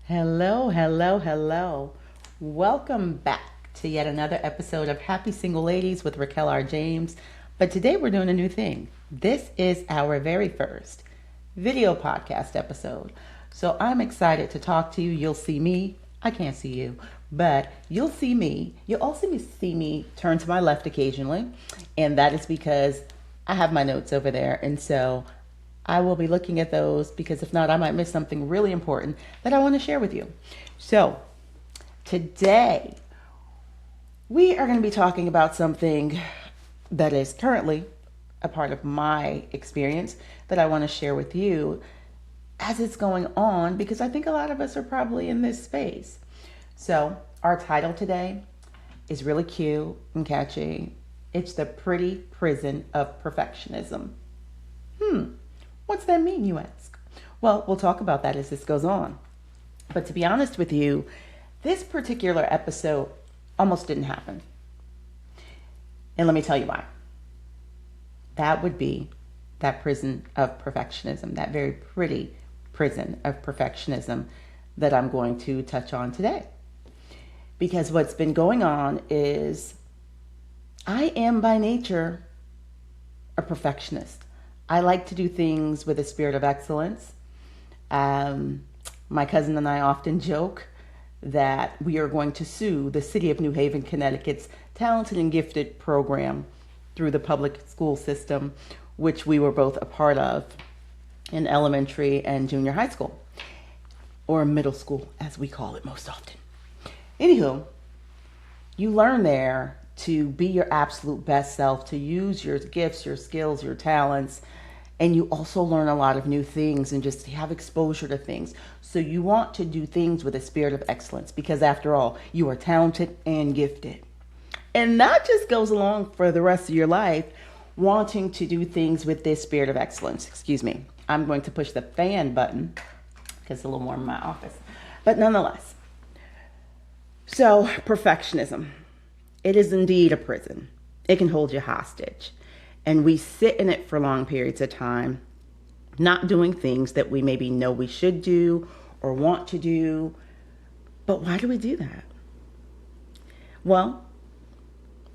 Hello, hello, hello. Welcome back to yet another episode of Happy Single Ladies with Raquel R. James. But today we're doing a new thing. This is our very first video podcast episode. So I'm excited to talk to you. You'll see me. I can't see you, but you'll see me. You'll also see me turn to my left occasionally. And that is because I have my notes over there. And so I will be looking at those because if not, I might miss something really important that I want to share with you. So, today we are going to be talking about something that is currently a part of my experience that I want to share with you as it's going on because I think a lot of us are probably in this space. So, our title today is really cute and catchy. It's the pretty prison of perfectionism. What's that mean, you ask? Well, we'll talk about that as this goes on. But to be honest with you, this particular episode almost didn't happen. And let me tell you why. That would be that prison of perfectionism, that very pretty prison of perfectionism that I'm going to touch on today. Because what's been going on is I am by nature a perfectionist. I like to do things with a spirit of excellence. My cousin and I often joke that we are going to sue the city of New Haven, Connecticut's talented and gifted program through the public school system, which we were both a part of in elementary and junior high school, or middle school, as we call it most often. Anywho, you learn there to be your absolute best self, to use your gifts, your skills, your talents, and you also learn a lot of new things and just have exposure to things. So you want to do things with a spirit of excellence because after all, you are talented and gifted. And that just goes along for the rest of your life, wanting to do things with this spirit of excellence. Excuse me. I'm going to push the fan button because it's a little warm in my office. But nonetheless, so perfectionism. It is indeed a prison. It can hold you hostage. And we sit in it for long periods of time, not doing things that we maybe know we should do or want to do. But why do we do that? Well,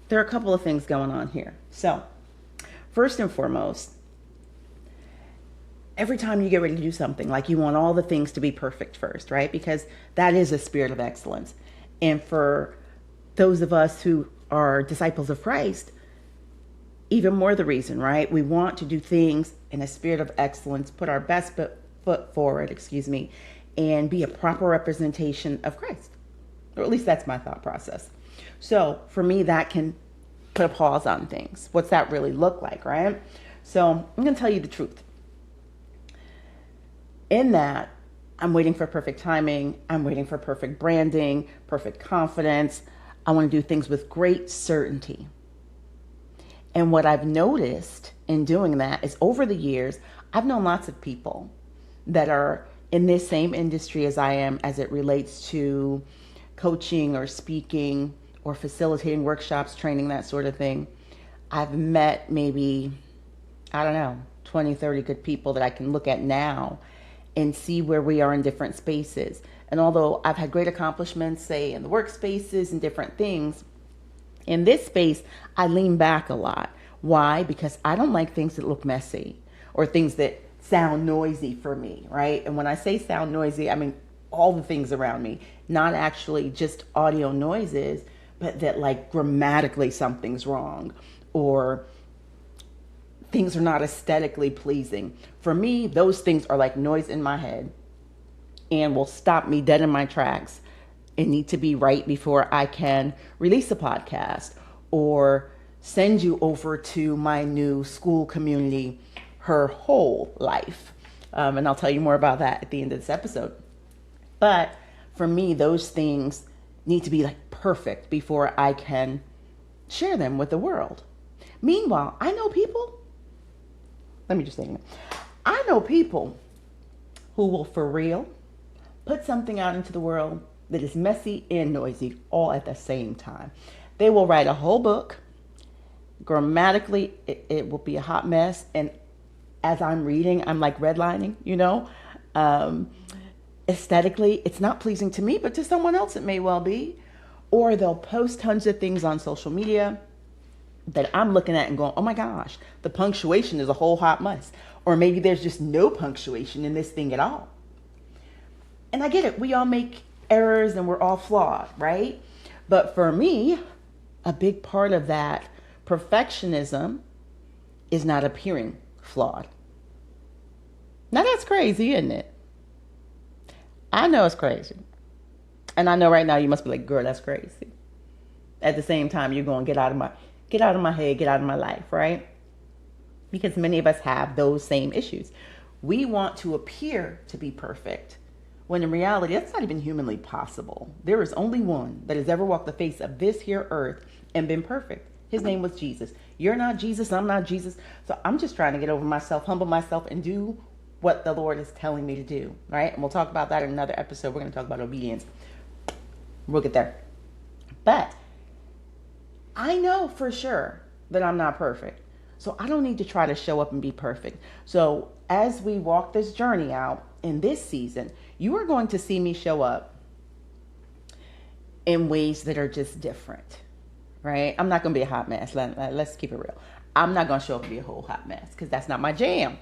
there are a couple of things going on here. So, first and foremost, every time you get ready to do something, like you want all the things to be perfect first, right? Because that is a spirit of excellence. And for those of us who are disciples of Christ, even more the reason, right? We want to do things in a spirit of excellence, put our best foot forward, and be a proper representation of Christ. Or at least that's my thought process. So for me, that can put a pause on things. What's that really look like, right? So I'm going to tell you the truth. In that, I'm waiting for perfect timing. I'm waiting for perfect branding, perfect confidence. I want to do things with great certainty. And what I've noticed in doing that is over the years, I've known lots of people that are in this same industry as I am as it relates to coaching or speaking or facilitating workshops, training, that sort of thing. I've met maybe, 20, 30 good people that I can look at now and see where we are in different spaces. And although I've had great accomplishments, say in the workspaces and different things, in this space, I lean back a lot. Why? Because I don't like things that look messy or things that sound noisy for me, right? And when I say sound noisy, I mean all the things around me, not actually just audio noises, but that like grammatically something's wrong or things are not aesthetically pleasing. For me, those things are like noise in my head and will stop me dead in my tracks and need to be right before I can release a podcast or send you over to my new school community, Her Whole Life. And I'll tell you more about that at the end of this episode. But for me, those things need to be like perfect before I can share them with the world. Meanwhile, I know people who will for real put something out into the world that is messy and noisy all at the same time. They will write a whole book. Grammatically, it will be a hot mess. And as I'm reading, I'm like redlining, aesthetically, it's not pleasing to me, but to someone else it may well be. Or they'll post tons of things on social media that I'm looking at and going, oh my gosh, the punctuation is a whole hot mess. Or maybe there's just no punctuation in this thing at all. And I get it. We all make errors and we're all flawed, right? But for me, a big part of that perfectionism is not appearing flawed. Now that's crazy, isn't it? I know it's crazy. And I know right now you must be like, girl, that's crazy. At the same time, you're going, get out of my head, get out of my life, right? Because many of us have those same issues. We want to appear to be perfect, when in reality, that's not even humanly possible. There is only one that has ever walked the face of this here earth and been perfect. His name was Jesus. You're not Jesus, I'm not Jesus. So I'm just trying to get over myself, humble myself, and do what the Lord is telling me to do, right? And we'll talk about that in another episode. We're going to talk about obedience. We'll get there. But I know for sure that I'm not perfect. So I don't need to try to show up and be perfect. So as we walk this journey out in this season, you are going to see me show up in ways that are just different, right? I'm not going to be a hot mess. Let's keep it real. I'm not going to show up and be a whole hot mess because that's not my jam.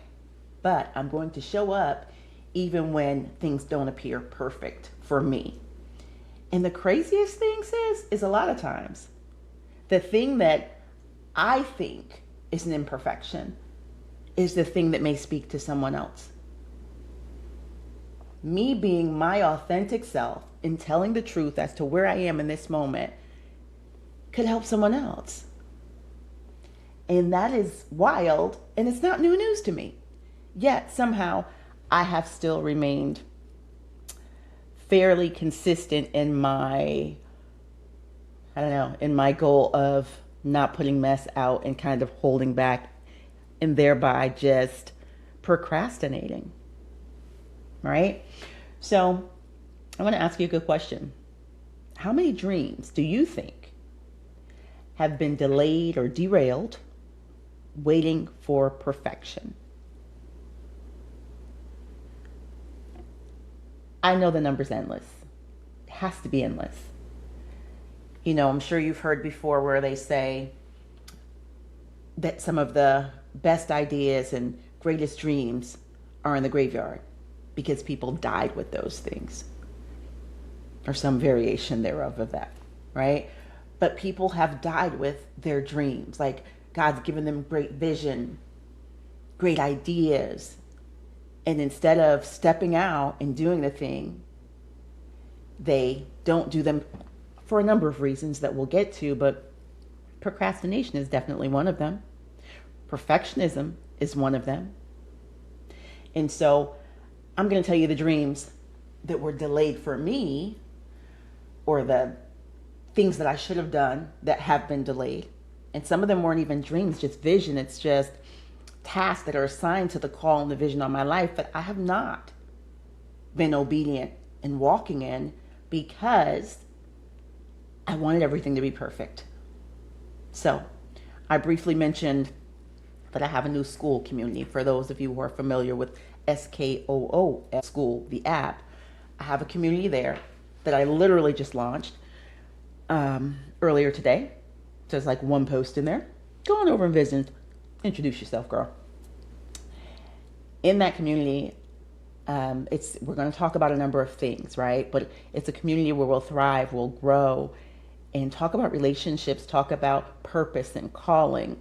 But I'm going to show up even when things don't appear perfect for me. And the craziest thing, sis, is a lot of times the thing that I think is an imperfection is the thing that may speak to someone else. Me being my authentic self and telling the truth as to where I am in this moment could help someone else. And that is wild, and it's not new news to me. Yet somehow I have still remained fairly consistent in my, in my goal of not putting mess out and kind of holding back and thereby just procrastinating, right? So I want to ask you a good question. How many dreams do you think have been delayed or derailed waiting for perfection? I know the number's endless. It has to be endless. You know, I'm sure you've heard before where they say that some of the best ideas and greatest dreams are in the graveyard because people died with those things or some variation thereof of that, right? But people have died with their dreams. Like God's given them great vision, great ideas. And instead of stepping out and doing the thing, they don't do them for a number of reasons that we'll get to, but procrastination is definitely one of them. Perfectionism is one of them. And so I'm going to tell you the dreams that were delayed for me, or the things that I should have done that have been delayed. And some of them weren't even dreams, just vision. It's just tasks that are assigned to the call and the vision on my life, but I have not been obedient and walking in because I wanted everything to be perfect. So I briefly mentioned that I have a new school community. For those of you who are familiar with SKOO School, the app, I have a community there that I literally just launched earlier today. So there's like one post in there. Go on over and visit. Introduce yourself, girl. In that community, we're going to talk about a number of things, right? But it's a community where we'll thrive, we'll grow, and talk about relationships, talk about purpose and calling,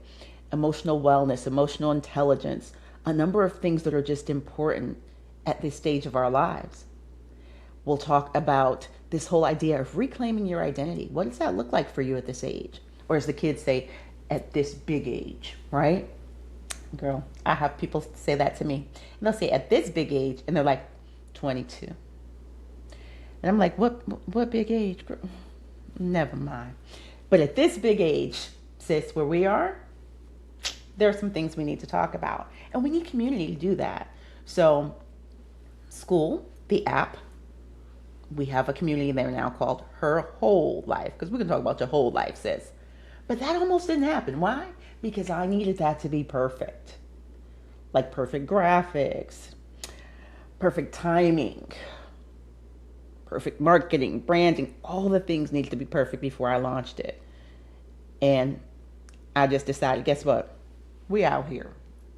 emotional wellness, emotional intelligence, a number of things that are just important at this stage of our lives. We'll talk about this whole idea of reclaiming your identity. What does that look like for you at this age? Or as the kids say, at this big age, right? Girl, I have people say that to me. And they'll say, at this big age, and they're like, 22. And I'm like, what big age, girl? Never mind. But at this big age, sis, where we are, there are some things we need to talk about. And we need community to do that. So, school, the app, we have a community there now called Her Whole Life, because we can talk about your whole life, sis. But that almost didn't happen. Why? Because I needed that to be perfect. Like perfect graphics, perfect timing, perfect marketing, branding, all the things needed to be perfect before I launched it. And I just decided, guess what? We out here.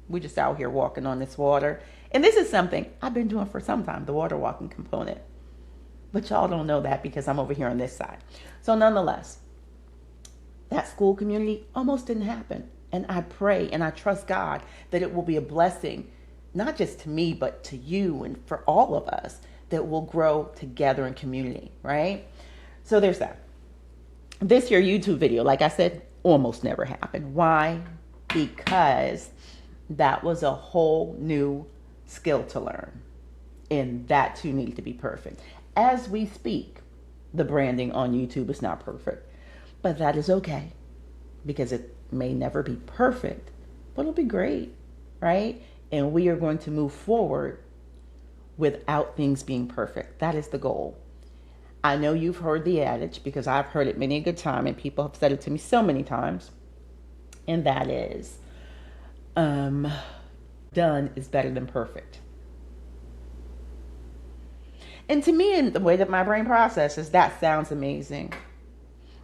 We just out here walking on this water. And this is something I've been doing for some time, the water walking component. But y'all don't know that because I'm over here on this side. So nonetheless, that school community almost didn't happen. And I pray and I trust God that it will be a blessing, not just to me, but to you and for all of us, that will grow together in community, right? So there's that. This here YouTube video, like I said, almost never happened. Why? Because that was a whole new skill to learn. And that too needed to be perfect. As we speak, the branding on YouTube is not perfect. But that is okay. Because it may never be perfect. But it'll be great. Right? And we are going to move forward without things being perfect. That is the goal. I know you've heard the adage because I've heard it many a good time and people have said it to me so many times. And that is, done is better than perfect. And to me, in the way that my brain processes, that sounds amazing.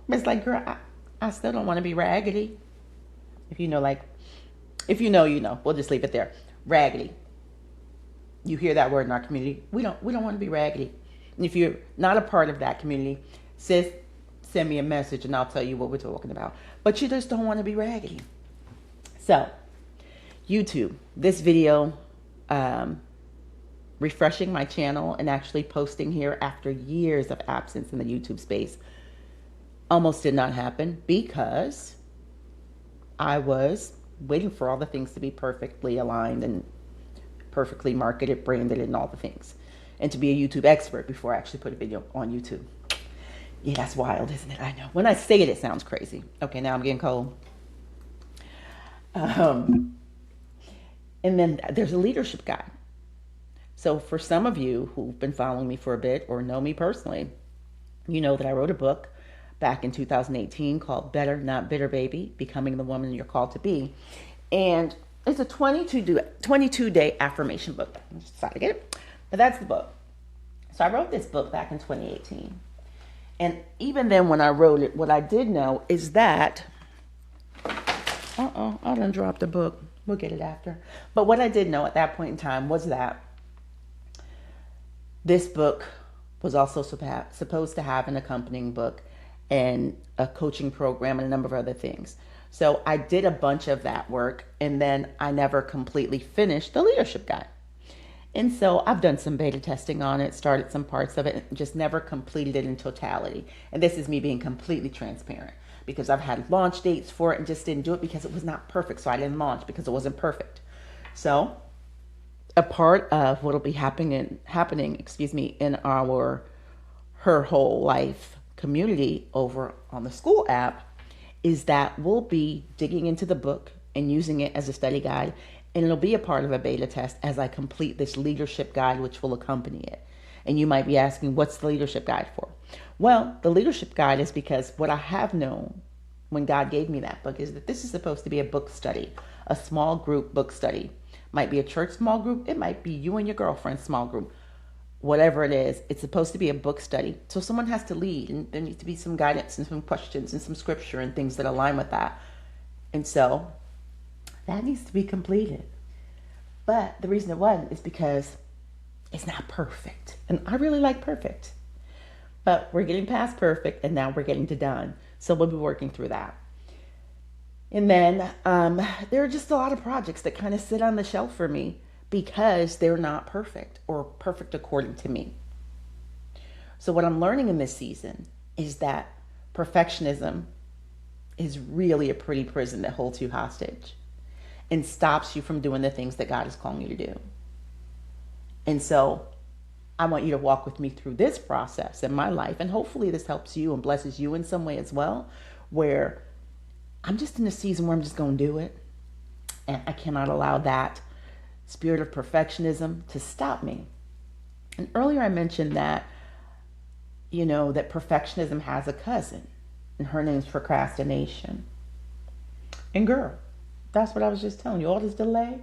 But it's like, girl, I still don't want to be raggedy. If you know, if you know, you know. We'll just leave it there. Raggedy. You hear that word in our community. We don't want to be raggedy. And if you're not a part of that community, sis, send me a message and I'll tell you what we're talking about. But you just don't want to be raggedy. So, YouTube, this video, refreshing my channel and actually posting here after years of absence in the YouTube space almost did not happen because I was waiting for all the things to be perfectly aligned and perfectly marketed, branded, and all the things. And to be a YouTube expert before I actually put a video on YouTube. Yeah, that's wild, isn't it? I know. When I say it, it sounds crazy. Okay, now I'm getting cold. And then there's a leadership guide. So for some of you who've been following me for a bit or know me personally, you know that I wrote a book back in 2018 called Better Not Bitter Baby, Becoming the Woman You're Called to Be. And it's a 22-day affirmation book. I just decided to get it. But that's the book. So I wrote this book back in 2018. And even then when I wrote it, what I did know is that, I done dropped the book. We'll get it after. But what I did know at that point in time was that this book was also supposed to have an accompanying book and a coaching program and a number of other things. So I did a bunch of that work and then I never completely finished the leadership guide. And so I've done some beta testing on it, started some parts of it, and just never completed it in totality. And this is me being completely transparent because I've had launch dates for it and just didn't do it because it was not perfect. So I didn't launch because it wasn't perfect. So a part of what will be happening, in our Her Whole Life community over on the school app is that we'll be digging into the book and using it as a study guide. And it'll be a part of a beta test as I complete this leadership guide, which will accompany it. And you might be asking, what's the leadership guide for? Well, the leadership guide is because what I have known when God gave me that book is that this is supposed to be a book study, a small group book study. Might be a church small group. It might be you and your girlfriend's small group. Whatever it is, it's supposed to be a book study. So someone has to lead and there needs to be some guidance and some questions and some scripture and things that align with that. And so that needs to be completed. But the reason it wasn't is because it's not perfect. And I really like perfect. But we're getting past perfect and now we're getting to done. So we'll be working through that. And then there are just a lot of projects that kind of sit on the shelf for me because they're not perfect or perfect according to me. So what I'm learning in this season is that perfectionism is really a pretty prison that holds you hostage and stops you from doing the things that God is calling you to do. And so I want you to walk with me through this process in my life. And hopefully this helps you and blesses you in some way as well, where I'm just in a season where I'm just going to do it. And I cannot allow that spirit of perfectionism to stop me. And earlier I mentioned that, that perfectionism has a cousin and her name's procrastination. And girl, that's what I was just telling you. All this delay.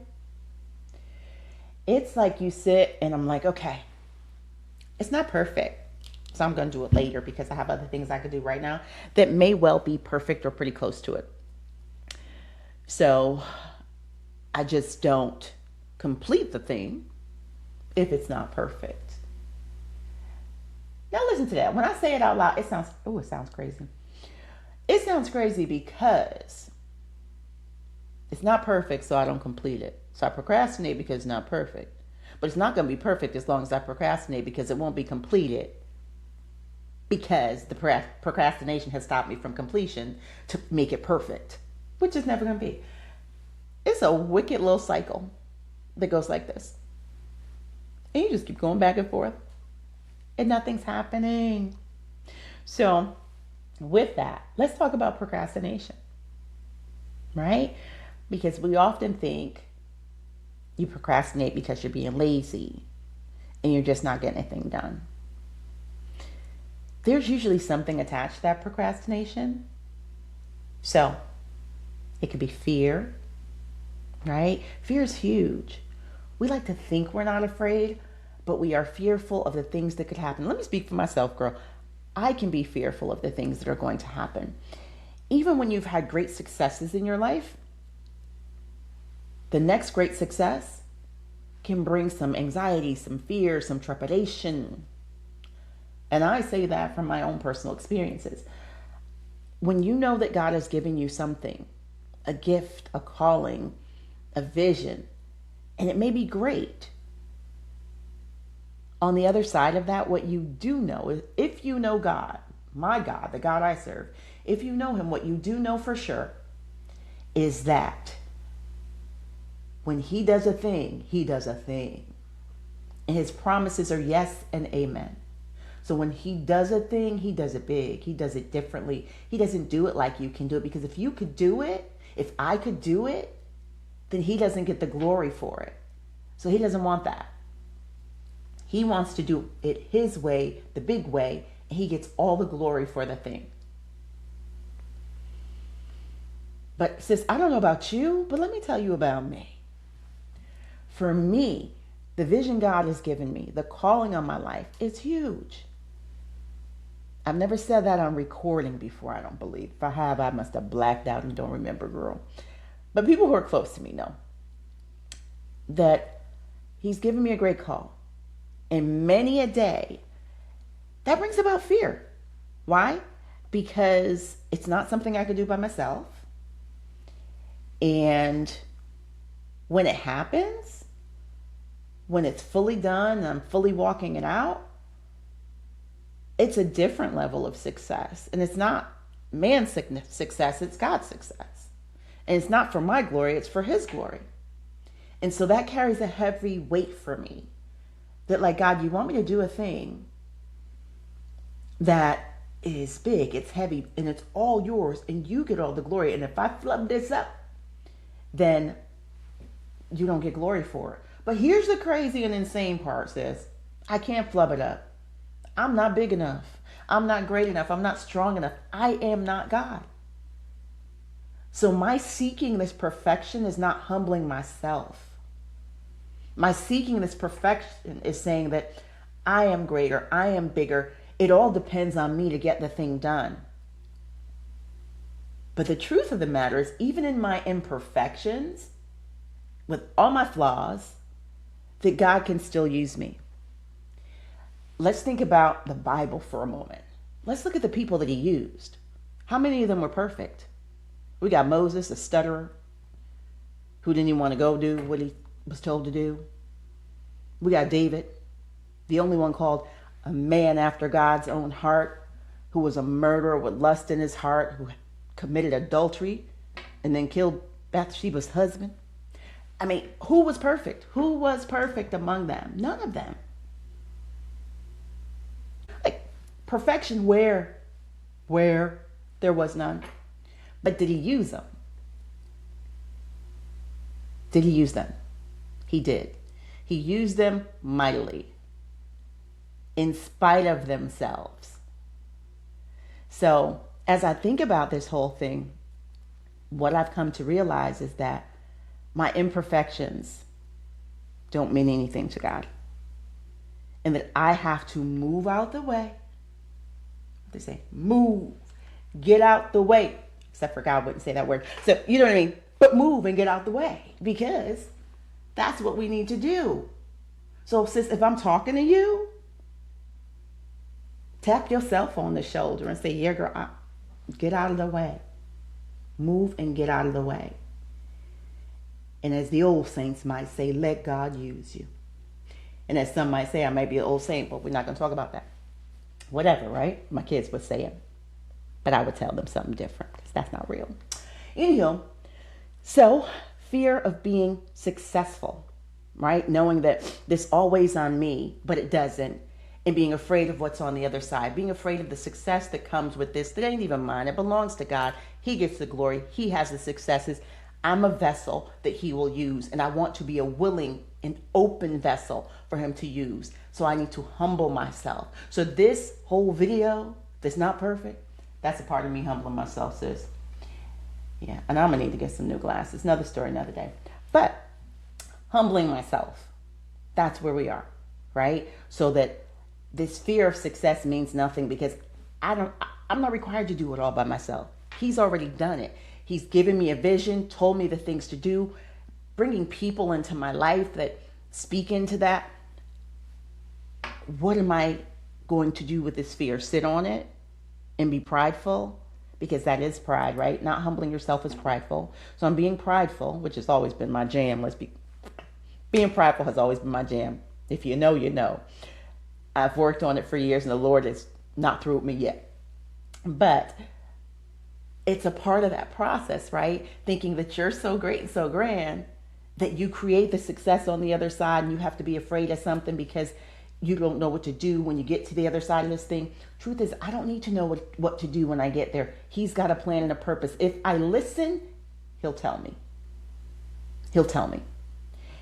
It's like you sit and I'm like, okay, it's not perfect. So I'm going to do it later because I have other things I could do right now that may well be perfect or pretty close to it. So I just don't complete the thing if it's not perfect. Now listen to that. When I say it out loud, it sounds crazy. It sounds crazy because it's not perfect, so I don't complete it. So I procrastinate because it's not perfect. But it's not going to be perfect as long as I procrastinate, because it won't be completed, because the procrastination has stopped me from completion to make it perfect, which is never going to be. It's a wicked little cycle that goes like this. And you just keep going back and forth and nothing's happening. So with that, let's talk about procrastination, right? Because we often think you procrastinate because you're being lazy and you're just not getting anything done. There's usually something attached to that procrastination. So it could be fear, right? Fear is huge. We like to think we're not afraid, but we are fearful of the things that could happen. Let me speak for myself, girl. I can be fearful of the things that are going to happen. Even when you've had great successes in your life, the next great success can bring some anxiety, some fear, some trepidation. And I say that from my own personal experiences. When you know that God has given you something, a gift, a calling, a vision, and it may be great. On the other side of that, what you do know is, if you know God, my God, the God I serve, if you know him, what you do know for sure is that when he does a thing, he does a thing. And his promises are yes and amen. So when he does a thing, he does it big. He does it differently. He doesn't do it like you can do it. Because if you could do it, if I could do it, then he doesn't get the glory for it. So he doesn't want that. He wants to do it his way, the big way, and he gets all the glory for the thing. But sis, I don't know about you, but let me tell you about me. For me, the vision God has given me, the calling on my life, is huge. I've never said that on recording before, I don't believe. If I have, I must have blacked out and don't remember, girl. But people who are close to me know that he's given me a great call. And many a day, that brings about fear. Why? Because it's not something I could do by myself. And when it happens, when it's fully done and I'm fully walking it out, it's a different level of success. And it's not man's success, it's God's success. And it's not for my glory, it's for his glory. And so that carries a heavy weight for me. That, like, God, you want me to do a thing that is big, it's heavy, and it's all yours, and you get all the glory. And if I flub this up, then you don't get glory for it. But here's the crazy and insane part, sis. I can't flub it up. I'm not big enough. I'm not great enough. I'm not strong enough. I am not God. So my seeking this perfection is not humbling myself. My seeking this perfection is saying that I am greater, I am bigger. It all depends on me to get the thing done. But the truth of the matter is, even in my imperfections, with all my flaws, that God can still use me. Let's think about the Bible for a moment. Let's look at the people that he used. How many of them were perfect? We got Moses, a stutterer, who didn't even want to go do what he was told to do. We got David, the only one called a man after God's own heart, who was a murderer with lust in his heart, who committed adultery and then killed Bathsheba's husband. I mean, who was perfect? Who was perfect among them? None of them. Like, perfection where there was none. But did he use them? Did he use them? He did. He used them mightily, in spite of themselves. So as I think about this whole thing, what I've come to realize is that my imperfections don't mean anything to God. And that I have to move out the way They say, move, get out the way. Except for God wouldn't say that word. So, you know what I mean? But move and get out the way, because that's what we need to do. So, sis, if I'm talking to you, tap yourself on the shoulder and say, yeah, girl, get out of the way. Move and get out of the way. And as the old saints might say, let God use you. And as some might say, I might be an old saint, but we're not going to talk about that. Whatever, right? My kids would say it. But I would tell them something different, because that's not real. Anyhow, so fear of being successful, right? Knowing that this always on me, but it doesn't. And being afraid of what's on the other side. Being afraid of the success that comes with this. That ain't even mine. It belongs to God. He gets the glory. He has the successes. I'm a vessel that he will use. And I want to be a willing and open vessel for him to use. So I need to humble myself. So this whole video that's not perfect, that's a part of me humbling myself, sis. Yeah, and I'm going to need to get some new glasses. Another story, another day. But humbling myself, that's where we are, right? So that this fear of success means nothing, because I'm not required to do it all by myself. He's already done it. He's given me a vision, told me the things to do, bringing people into my life that speak into that. What am I going to do with this fear? Sit on it and be prideful? Because that is pride, right? Not humbling yourself is prideful. So I'm being prideful, which has always been my jam. Being prideful has always been my jam. If you know, you know. I've worked on it for years, and the Lord is not through with me yet. But it's a part of that process, right? Thinking that you're so great and so grand that you create the success on the other side, and you have to be afraid of something because you don't know what to do when you get to the other side of this thing. Truth is, I don't need to know what to do when I get there. He's got a plan and a purpose. If I listen, he'll tell me. He'll tell me.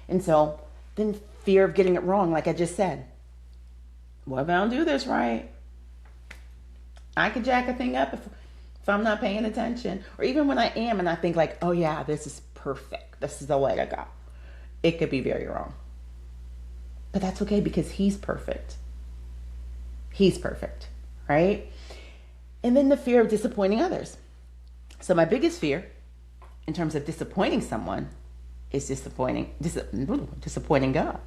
And so then fear of getting it wrong, like I just said. What if I don't do this right? I could jack a thing up if I'm not paying attention. Or even when I am and I think like, oh yeah, this is perfect. This is the way to go. It could be very wrong. But that's okay, because he's perfect. He's perfect, right? And then the fear of disappointing others. So my biggest fear in terms of disappointing someone is disappointing God.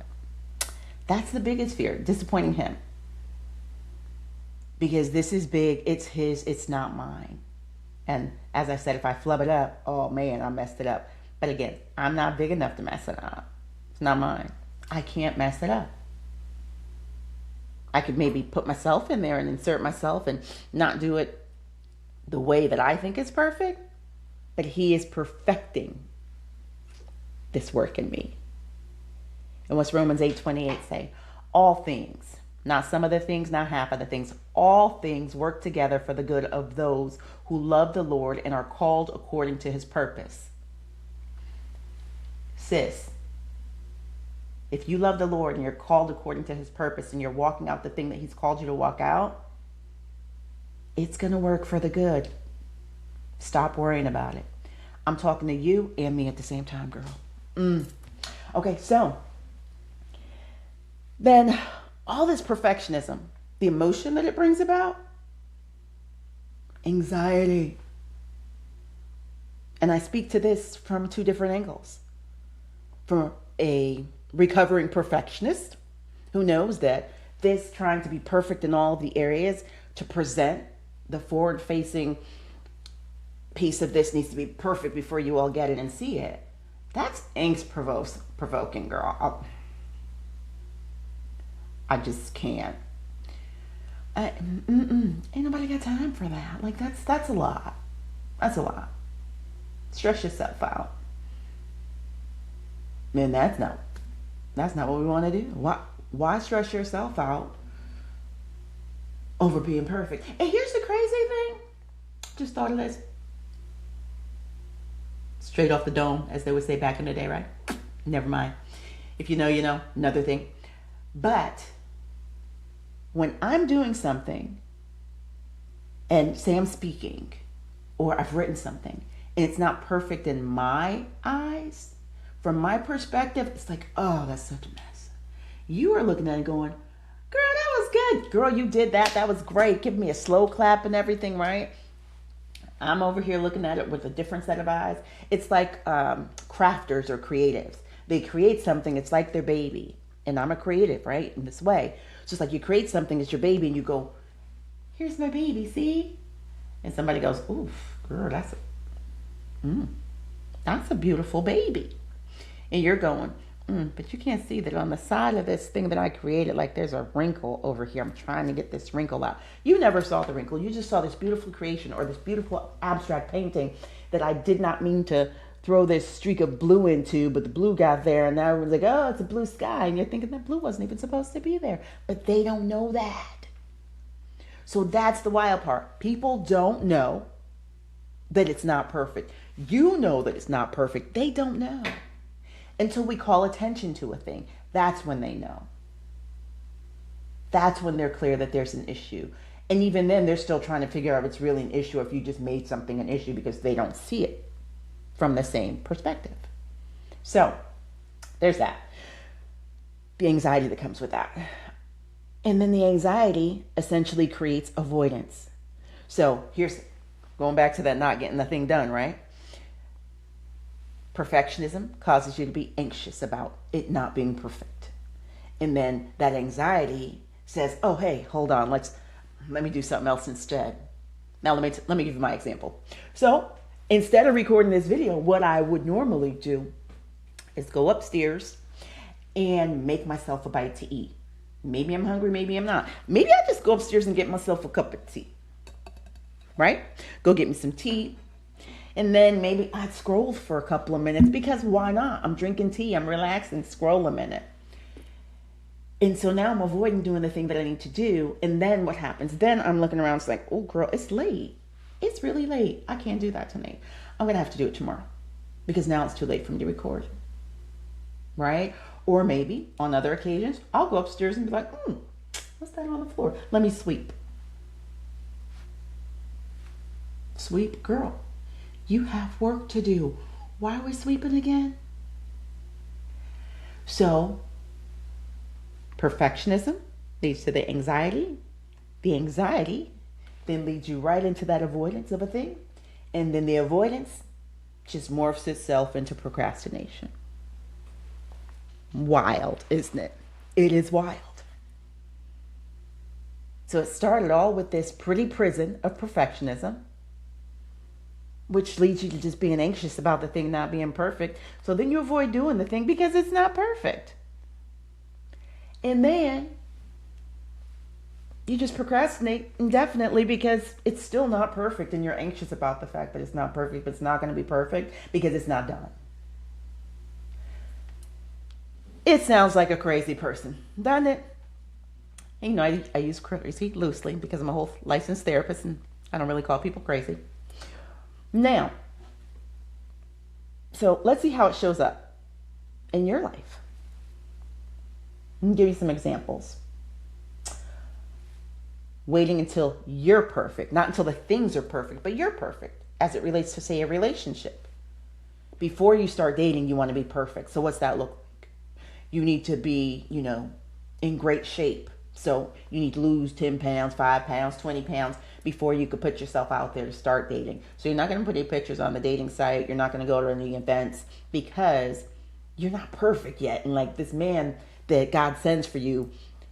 That's the biggest fear, disappointing him. Because this is big, it's his, it's not mine. And as I said, if I flub it up, oh man, I messed it up. But again, I'm not big enough to mess it up. It's not mine. I can't mess it up. I could maybe put myself in there and insert myself and not do it the way that I think is perfect. But he is perfecting this work in me. And what's Romans 8:28 say? All things, not some of the things, not half of the things, all things work together for the good of those who love the Lord and are called according to his purpose. Sis, if you love the Lord and you're called according to his purpose and you're walking out the thing that he's called you to walk out, it's going to work for the good. Stop worrying about it. I'm talking to you and me at the same time, girl. Okay, so then all this perfectionism, the emotion that it brings about, anxiety. And I speak to this from two different angles. From a recovering perfectionist who knows that this trying to be perfect in all of the areas to present the forward-facing piece of this needs to be perfect before you all get it and see it. That's angst-provoking, girl. I just can't. Ain't nobody got time for that. Like that's a lot. That's a lot. Stress yourself out. And that's not what we want to do. Why stress yourself out over being perfect? And here's the crazy thing. Just thought of this. Straight off the dome, as they would say back in the day, right? Never mind. If you know, you know. Another thing. But when I'm doing something and say I'm speaking or I've written something and it's not perfect in my eyes, from my perspective, it's like, oh, that's such a mess. You are looking at it going, Girl, that was good. Girl, you did that. That was great. Give me a slow clap and everything, right? I'm over here looking at it with a different set of eyes. It's like crafters or creatives. They create something, it's like their baby. And I'm a creative, right? In this way. It's just like you create something, it's your baby, and you go, here's my baby, see? And somebody goes, oof, girl, that's a beautiful baby. And you're going, but you can't see that on the side of this thing that I created, like there's a wrinkle over here. I'm trying to get this wrinkle out. You never saw the wrinkle. You just saw this beautiful creation or this beautiful abstract painting that I did not mean to throw this streak of blue into, but the blue got there, and now everyone's like, oh, it's a blue sky. And you're thinking that blue wasn't even supposed to be there. But they don't know that. So that's the wild part. People don't know that it's not perfect. You know that it's not perfect. They don't know. Until we call attention to a thing. That's when they know. That's when they're clear that there's an issue. And even then, they're still trying to figure out if it's really an issue or if you just made something an issue because they don't see it from the same perspective. So, there's that. The anxiety that comes with that. And then the anxiety essentially creates avoidance. So, here's going back to that not getting the thing done, right? Perfectionism causes you to be anxious about it not being perfect. And then that anxiety says, oh, hey, hold on, let me do something else instead. Now, let me give you my example. So instead of recording this video, what I would normally do is go upstairs and make myself a bite to eat. Maybe I'm hungry, maybe I'm not. Maybe I just go upstairs and get myself a cup of tea, right? Go get me some tea. And then maybe I'd scroll for a couple of minutes because why not? I'm drinking tea, I'm relaxing, scroll a minute. And so now I'm avoiding doing the thing that I need to do. And then what happens? Then I'm looking around, it's like, oh girl, it's late. It's really late. I can't do that tonight. I'm going to have to do it tomorrow because now it's too late for me to record. Right? Or maybe on other occasions, I'll go upstairs and be like, what's that on the floor? Let me sweep. Sweep, girl. You have work to do. Why are we sweeping again? So, perfectionism leads to the anxiety. The anxiety then leads you right into that avoidance of a thing. And then the avoidance just morphs itself into procrastination. Wild, isn't it? It is wild. So it started all with this pretty prison of perfectionism, which leads you to just being anxious about the thing not being perfect. So then you avoid doing the thing because it's not perfect. And then you just procrastinate indefinitely because it's still not perfect and you're anxious about the fact that it's not perfect, but it's not going to be perfect because it's not done. It sounds like a crazy person, doesn't it? And, you know, I use crazy loosely because I'm a whole licensed therapist and I don't really call people crazy. Now, so let's see how it shows up in your life. Let me give you some examples. Waiting until you're perfect, not until the things are perfect, but you're perfect as it relates to, say, a relationship. Before you start dating, you want to be perfect. So what's that look like? You need to be, in great shape. So you need to lose 10 pounds, 5 pounds, 20 pounds before you could put yourself out there to start dating. So you're not going to put any pictures on the dating site. You're not going to go to any events because you're not perfect yet. And like this man that God sends for you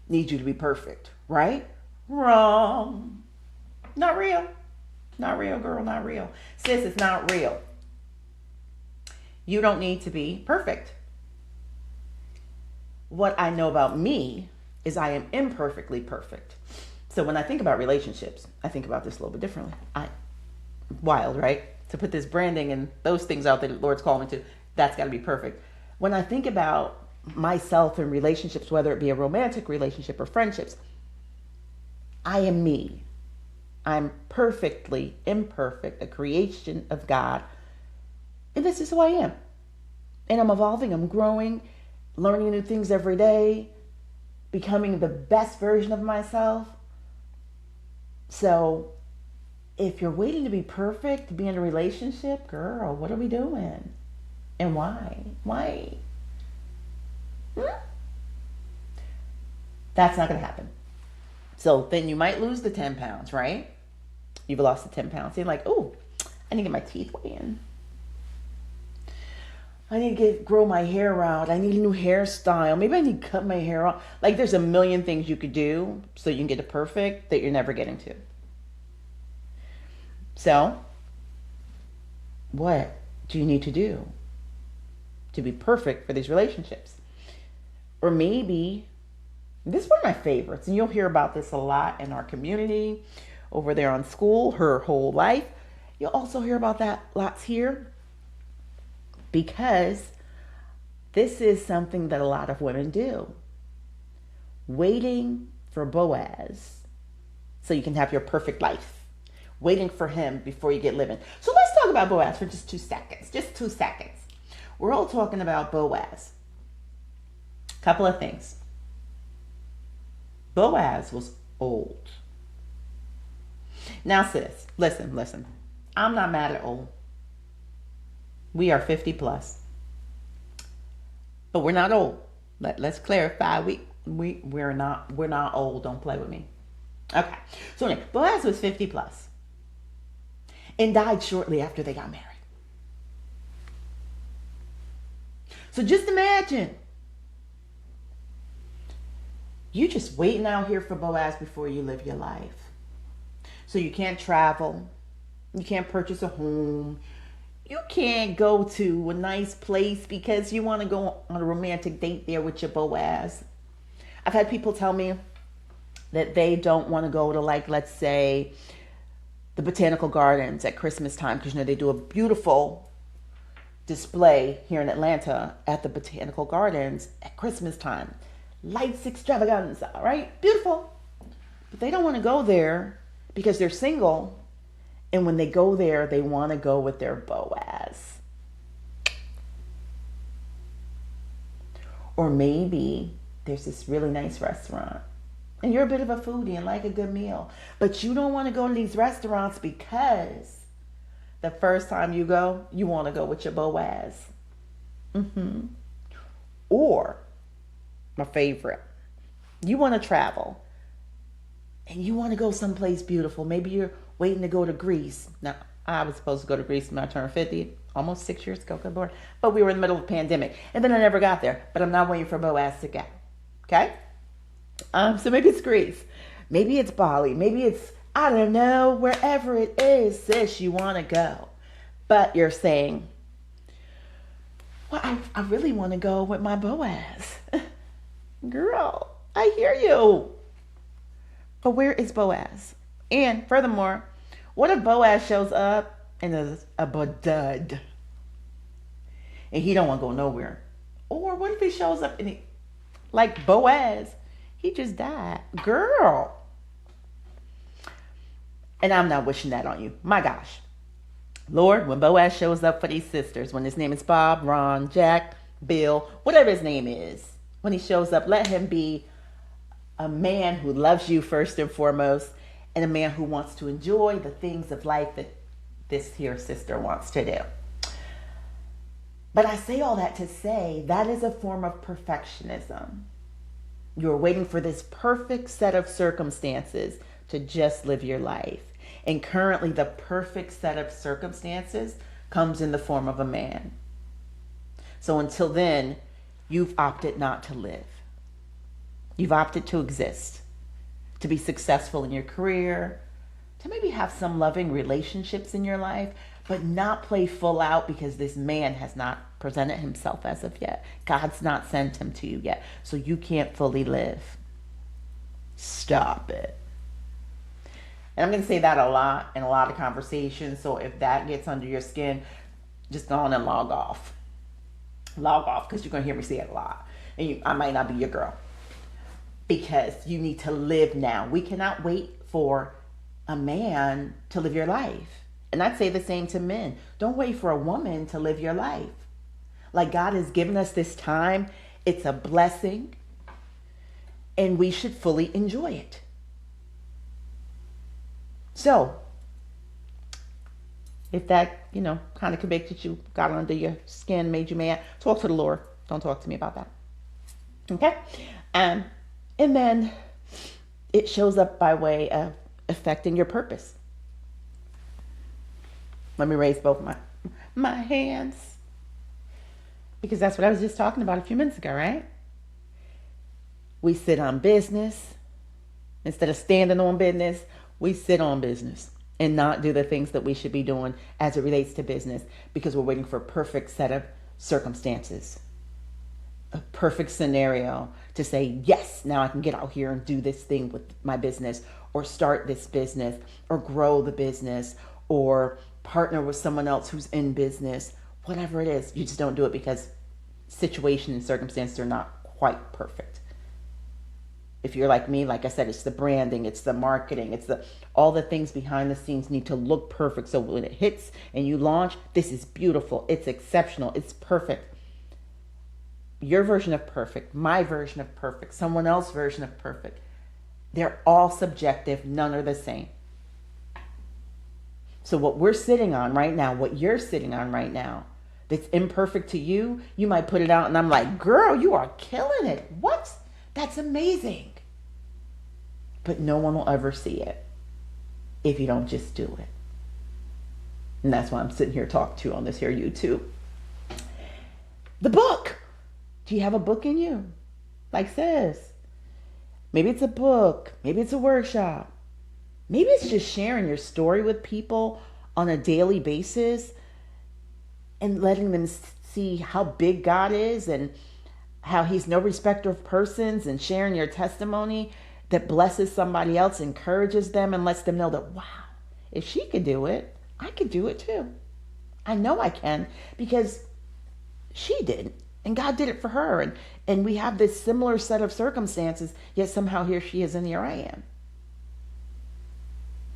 needs you to be perfect, right? Wrong. Not real. Not real, girl, not real. Sis, it's not real. You don't need to be perfect. What I know about me is I am imperfectly perfect. So when I think about relationships, I think about this a little bit differently. Wild, right? To put this branding and those things out that the Lord's calling me to, that's got to be perfect. When I think about myself in relationships, whether it be a romantic relationship or friendships, I am me. I'm perfectly imperfect, a creation of God. And this is who I am. And I'm evolving, I'm growing, learning new things every day, becoming the best version of myself. So if you're waiting to be perfect to be in a relationship, girl, what are we doing? And why? Why? That's not going to happen. So then you might lose the 10 pounds, right? You've lost the 10 pounds. So you're like, oh, I need to get my teeth weighed in. I need to grow my hair out. I need a new hairstyle. Maybe I need to cut my hair off. Like there's a million things you could do so you can get it perfect that you're never getting to. So what do you need to do to be perfect for these relationships? Or maybe, this is one of my favorites, and you'll hear about this a lot in our community, over there on School, Her Whole Life. You'll also hear about that lots here, because this is something that a lot of women do. Waiting for Boaz so you can have your perfect life. Waiting for him before you get living. So let's talk about Boaz for just 2 seconds. Just 2 seconds. We're all talking about Boaz. Couple of things. Boaz was old. Now sis, listen. I'm not mad at old. We are 50 plus. But we're not old. Let's clarify. We're not old. Don't play with me. Okay. So anyway, Boaz was 50 plus and died shortly after they got married. So just imagine you just waiting out here for Boaz before you live your life. So you can't travel. You can't purchase a home. You can't go to a nice place because you want to go on a romantic date there with your Boaz. I've had people tell me that they don't want to go to, like, let's say, the botanical gardens at Christmas time, because they do a beautiful display here in Atlanta at the botanical gardens at Christmas time. Lights extravaganza, right? Beautiful. But they don't want to go there because they're single. And when they go there, they want to go with their Boaz. Or maybe there's this really nice restaurant and you're a bit of a foodie and like a good meal, but you don't want to go to these restaurants because the first time you go, you want to go with your Boaz. Or, my favorite, you want to travel and you want to go someplace beautiful. Maybe you're waiting to go to Greece. Now, I was supposed to go to Greece when I turned 50, almost 6 years ago, good Lord. But we were in the middle of a pandemic, and then I never got there. But I'm not waiting for Boaz to go. Okay? So maybe it's Greece. Maybe it's Bali. Maybe it's, I don't know, wherever it is, sis, you want to go. But you're saying, well, I really want to go with my Boaz. Girl, I hear you. But where is Boaz? And furthermore, what if Boaz shows up and is a budud and he don't want to go nowhere? Or what if he shows up and he, like Boaz, he just died? Girl. And I'm not wishing that on you. My gosh. Lord, when Boaz shows up for these sisters, when his name is Bob, Ron, Jack, Bill, whatever his name is, when he shows up, let him be a man who loves you first and foremost, and a man who wants to enjoy the things of life that this here sister wants to do. But I say all that to say that is a form of perfectionism. You're waiting for this perfect set of circumstances to just live your life. And currently the perfect set of circumstances comes in the form of a man. So until then, you've opted not to live. You've opted to exist, to be successful in your career, to maybe have some loving relationships in your life, but not play full out because this man has not presented himself as of yet. God's not sent him to you yet, so you can't fully live. Stop it. And I'm going to say that a lot in a lot of conversations, so if that gets under your skin, just go on and log off. Log off, because you're going to hear me say it a lot. And I might not be your girl. Because you need to live now. We cannot wait for a man to live your life. And I'd say the same to men. Don't wait for a woman to live your life. Like, God has given us this time. It's a blessing. And we should fully enjoy it. So, if that, kind of convicted you, got under your skin, made you mad, talk to the Lord. Don't talk to me about that. Okay? And then it shows up by way of affecting your purpose. Let me raise both my hands, because that's what I was just talking about a few minutes ago, right? We sit on business. Instead of standing on business, we sit on business and not do the things that we should be doing as it relates to business, because we're waiting for a perfect set of circumstances, a perfect scenario to say, yes, now I can get out here and do this thing with my business, or start this business, or grow the business, or partner with someone else who's in business. Whatever it is, you just don't do it because situation and circumstances are not quite perfect. If you're like me, like I said, it's the branding, it's the marketing, it's all the things behind the scenes need to look perfect. So when it hits and you launch, this is beautiful, it's exceptional, it's perfect. Your version of perfect, my version of perfect, someone else's version of perfect, they're all subjective, none are the same. So what we're sitting on right now, what you're sitting on right now, that's imperfect to you, you might put it out and I'm like, girl, you are killing it. What? That's amazing. But no one will ever see it if you don't just do it. And that's why I'm sitting here talking to you on this here YouTube. The book. Do you have a book in you? Like sis. Maybe it's a book. Maybe it's a workshop. Maybe it's just sharing your story with people on a daily basis and letting them see how big God is and how he's no respecter of persons, and sharing your testimony that blesses somebody else, encourages them, and lets them know that, wow, if she could do it, I could do it too. I know I can, because she did, and God did it for her. And we have this similar set of circumstances, yet somehow here she is and here I am.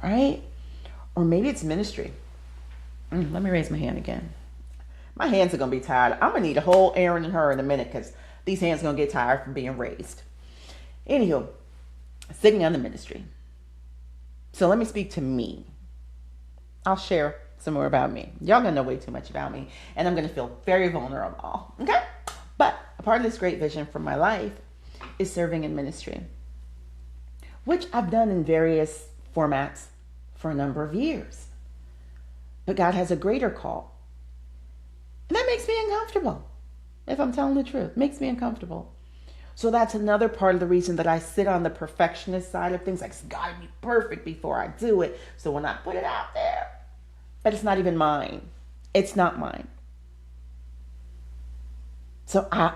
Right? Or maybe it's ministry. Let me raise my hand again. My hands are going to be tired. I'm going to need a whole Aaron and her in a minute, because these hands are going to get tired from being raised. Anywho, sitting on the ministry. So let me speak to me. I'll share some more about me. Y'all going to know way too much about me, and I'm going to feel very vulnerable. Okay? But a part of this great vision for my life is serving in ministry, which I've done in various formats for a number of years. But God has a greater call. And that makes me uncomfortable. If I'm telling the truth, it makes me uncomfortable. So that's another part of the reason that I sit on the perfectionist side of things. Like, it's got to be perfect before I do it. So when I put it out there, but it's not even mine. It's not mine. So I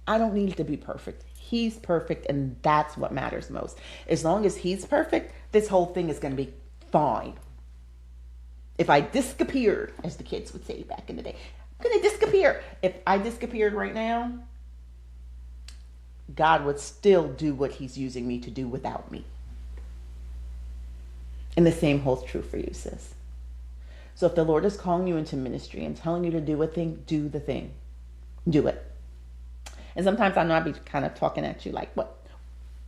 don't need it to be perfect. He's perfect, and that's what matters most. As long as he's perfect, this whole thing is going to be fine. If I disappeared, as the kids would say back in the day, I'm going to disappear. If I disappeared right now, God would still do what he's using me to do without me. And the same holds true for you, sis. So if the Lord is calling you into ministry and telling you to do a thing, do the thing. Do it. And sometimes I know I'll be kind of talking at you like, what?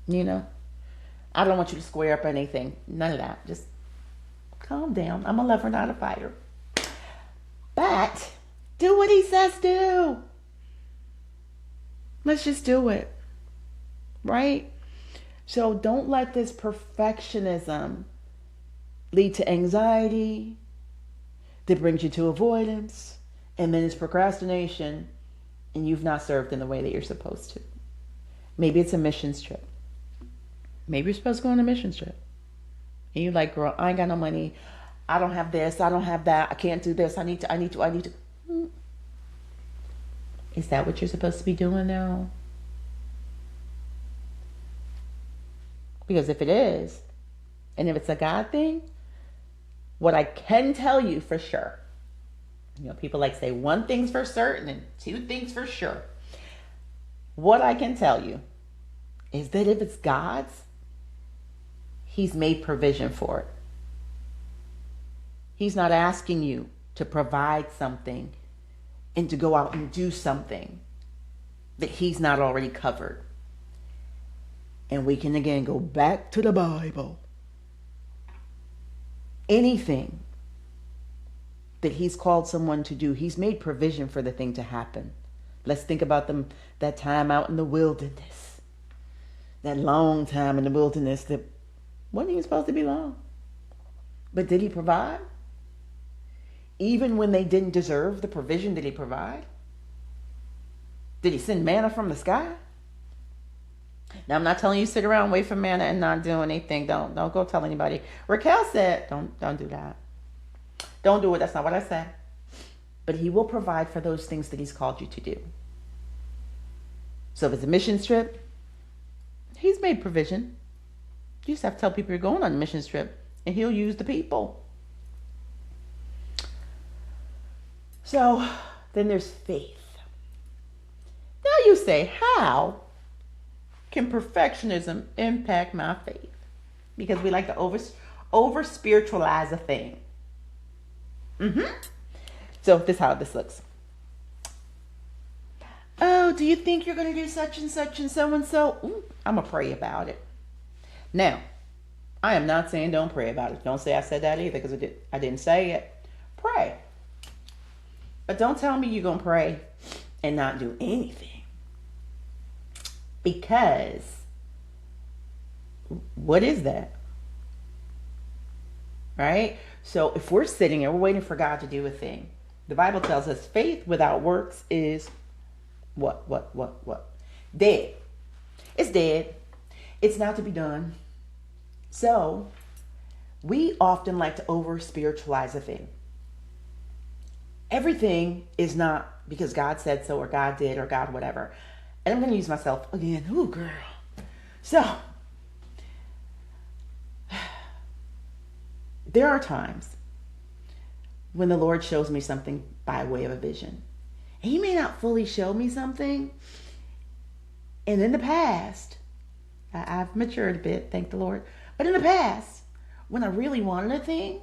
You know? I don't want you to square up or anything. None of that. Just calm down. I'm a lover, not a fighter. But do what he says do. Let's just do it. Right? So don't let this perfectionism lead to anxiety that brings you to avoidance, and then it's procrastination, and you've not served in the way that you're supposed to. Maybe it's a missions trip. Maybe you're supposed to go on a missions trip. And you're like, girl, I ain't got no money. I don't have this. I don't have that. I can't do this. I need to. Is that what you're supposed to be doing now? Because if it is, and if it's a God thing, what I can tell you for sure, people like say one thing's for certain and two things for sure. What I can tell you is that if it's God's, he's made provision for it. He's not asking you to provide something and to go out and do something that he's not already covered. And we can again go back to the Bible. Anything that he's called someone to do, he's made provision for the thing to happen. Let's think about that time out in the wilderness. that long time in the wilderness that wasn't even supposed to be long. But did he provide? Even when they didn't deserve the provision, did he provide? Did he send manna from the sky? Now, I'm not telling you sit around, wait for manna and not do anything. Don't go tell anybody. Raquel said, don't do that. Don't do it. That's not what I said. But he will provide for those things that he's called you to do. So if it's a mission trip, he's made provision. You just have to tell people you're going on a mission trip, and he'll use the people. So then there's faith. Now you say, how can perfectionism impact my faith? Because we like to over spiritualize a thing. So this is how this looks. Oh, do you think you're going to do such and such and so and so? Ooh, I'm going to pray about it. Now, I am not saying don't pray about it. Don't say I said that either, because I didn't say it. Pray. But don't tell me you're going to pray and not do anything. Because what is that? Right? So if we're sitting and we're waiting for God to do a thing, the Bible tells us faith without works is what? Dead. It's dead. It's not to be done. So we often like to over spiritualize a thing. Everything is not because God said so or God did or God whatever. And I'm going to use myself again. Ooh, girl. So there are times when the Lord shows me something by way of a vision. He may not fully show me something. And in the past, I've matured a bit, thank the Lord. But in the past, when I really wanted a thing,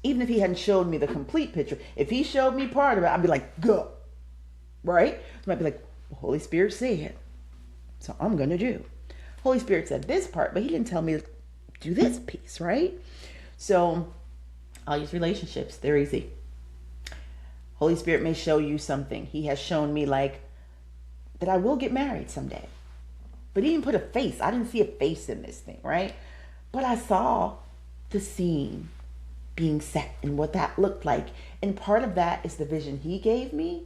even if he hadn't showed me the complete picture, if he showed me part of it, I'd be like, go. Right? So I might be like, well, Holy Spirit said, so I'm going to do. Holy Spirit said this part, but he didn't tell me to do this piece, right? So I'll use relationships. They're easy. Holy Spirit may show you something. He has shown me like that I will get married someday. But he didn't put a face. I didn't see a face in this thing, right? But I saw the scene being set and what that looked like. And part of that is the vision he gave me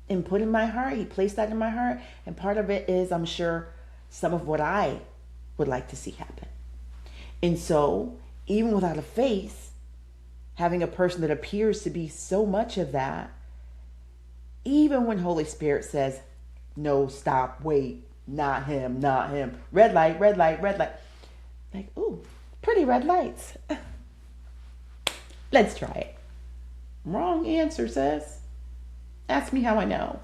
and put in my heart. He placed that in my heart. And part of it is, I'm sure, some of what I would like to see happen. And so, even without a face, having a person that appears to be so much of that, even when Holy Spirit says, no, stop, wait, not him, red light, red light, red light. Like, ooh, pretty red lights. Let's try it. Wrong answer, sis. Ask me how I know.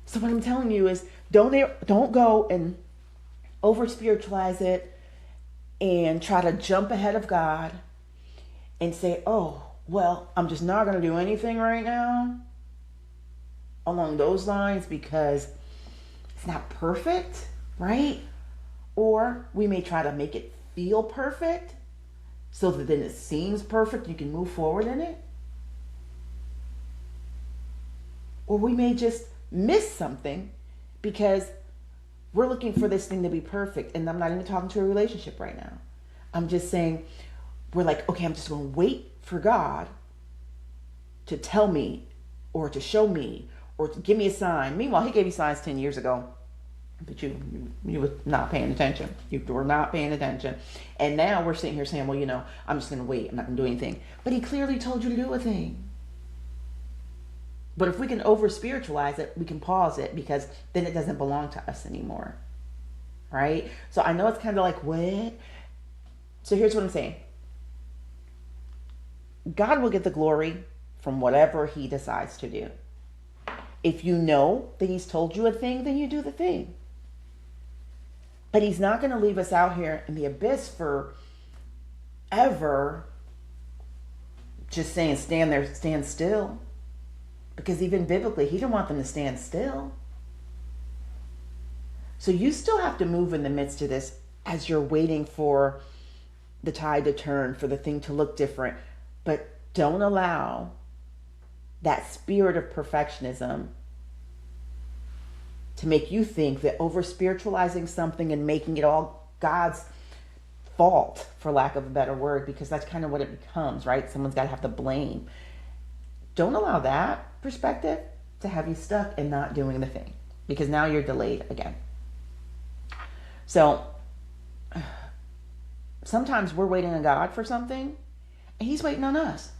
So what I'm telling you is don't go and over spiritualize it and try to jump ahead of God and say, oh, well, I'm just not going to do anything right now along those lines because it's not perfect, right? Or we may try to make it feel perfect so that then it seems perfect, you can move forward in it. Or we may just miss something because we're looking for this thing to be perfect. And I'm not even talking to a relationship right now. I'm just saying, we're like, okay, I'm just going to wait for God to tell me or to show me or to give me a sign. Meanwhile, he gave you signs 10 years ago, but you were not paying attention. You were not paying attention. And now we're sitting here saying, well, I'm just going to wait. I'm not going to do anything. But he clearly told you to do a thing. But if we can over spiritualize it, we can pause it because then it doesn't belong to us anymore. Right? So I know it's kind of like, what? So here's what I'm saying. God will get the glory from whatever he decides to do. If you know that he's told you a thing, then you do the thing. But he's not going to leave us out here in the abyss for ever just saying, stand there, stand still. Because even biblically, he didn't want them to stand still. So you still have to move in the midst of this as you're waiting for the tide to turn, for the thing to look different. But don't allow that spirit of perfectionism to make you think that over spiritualizing something and making it all God's fault, for lack of a better word, because that's kind of what it becomes, right? Someone's got to have the blame. Don't allow that perspective to have you stuck and not doing the thing, because now you're delayed again. So sometimes we're waiting on God for something and He's waiting on us.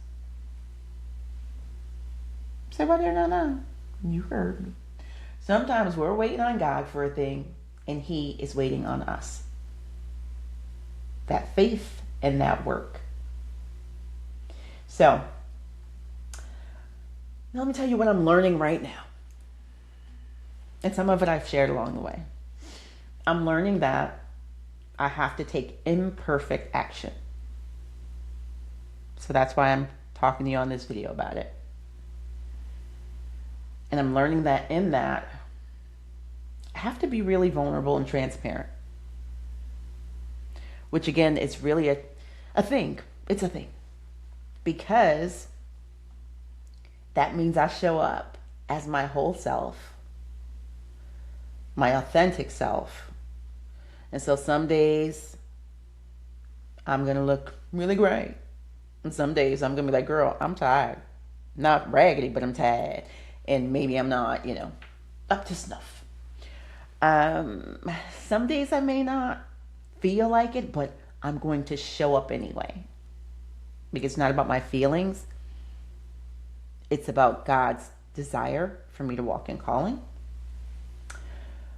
Say, what did I know? You heard me. Sometimes we're waiting on God for a thing and He is waiting on us. That faith and that work. So, let me tell you what I'm learning right now. And some of it I've shared along the way. I'm learning that I have to take imperfect action. So that's why I'm talking to you on this video about it. And I'm learning that in that, I have to be really vulnerable and transparent. Which again, is really a thing. It's a thing. Because that means I show up as my whole self, my authentic self. And so some days I'm going to look really great. And some days I'm going to be like, girl, I'm tired. Not raggedy, but I'm tired. And maybe I'm not, up to snuff. Some days I may not feel like it, but I'm going to show up anyway. Because it's not about my feelings. It's about God's desire for me to walk in calling.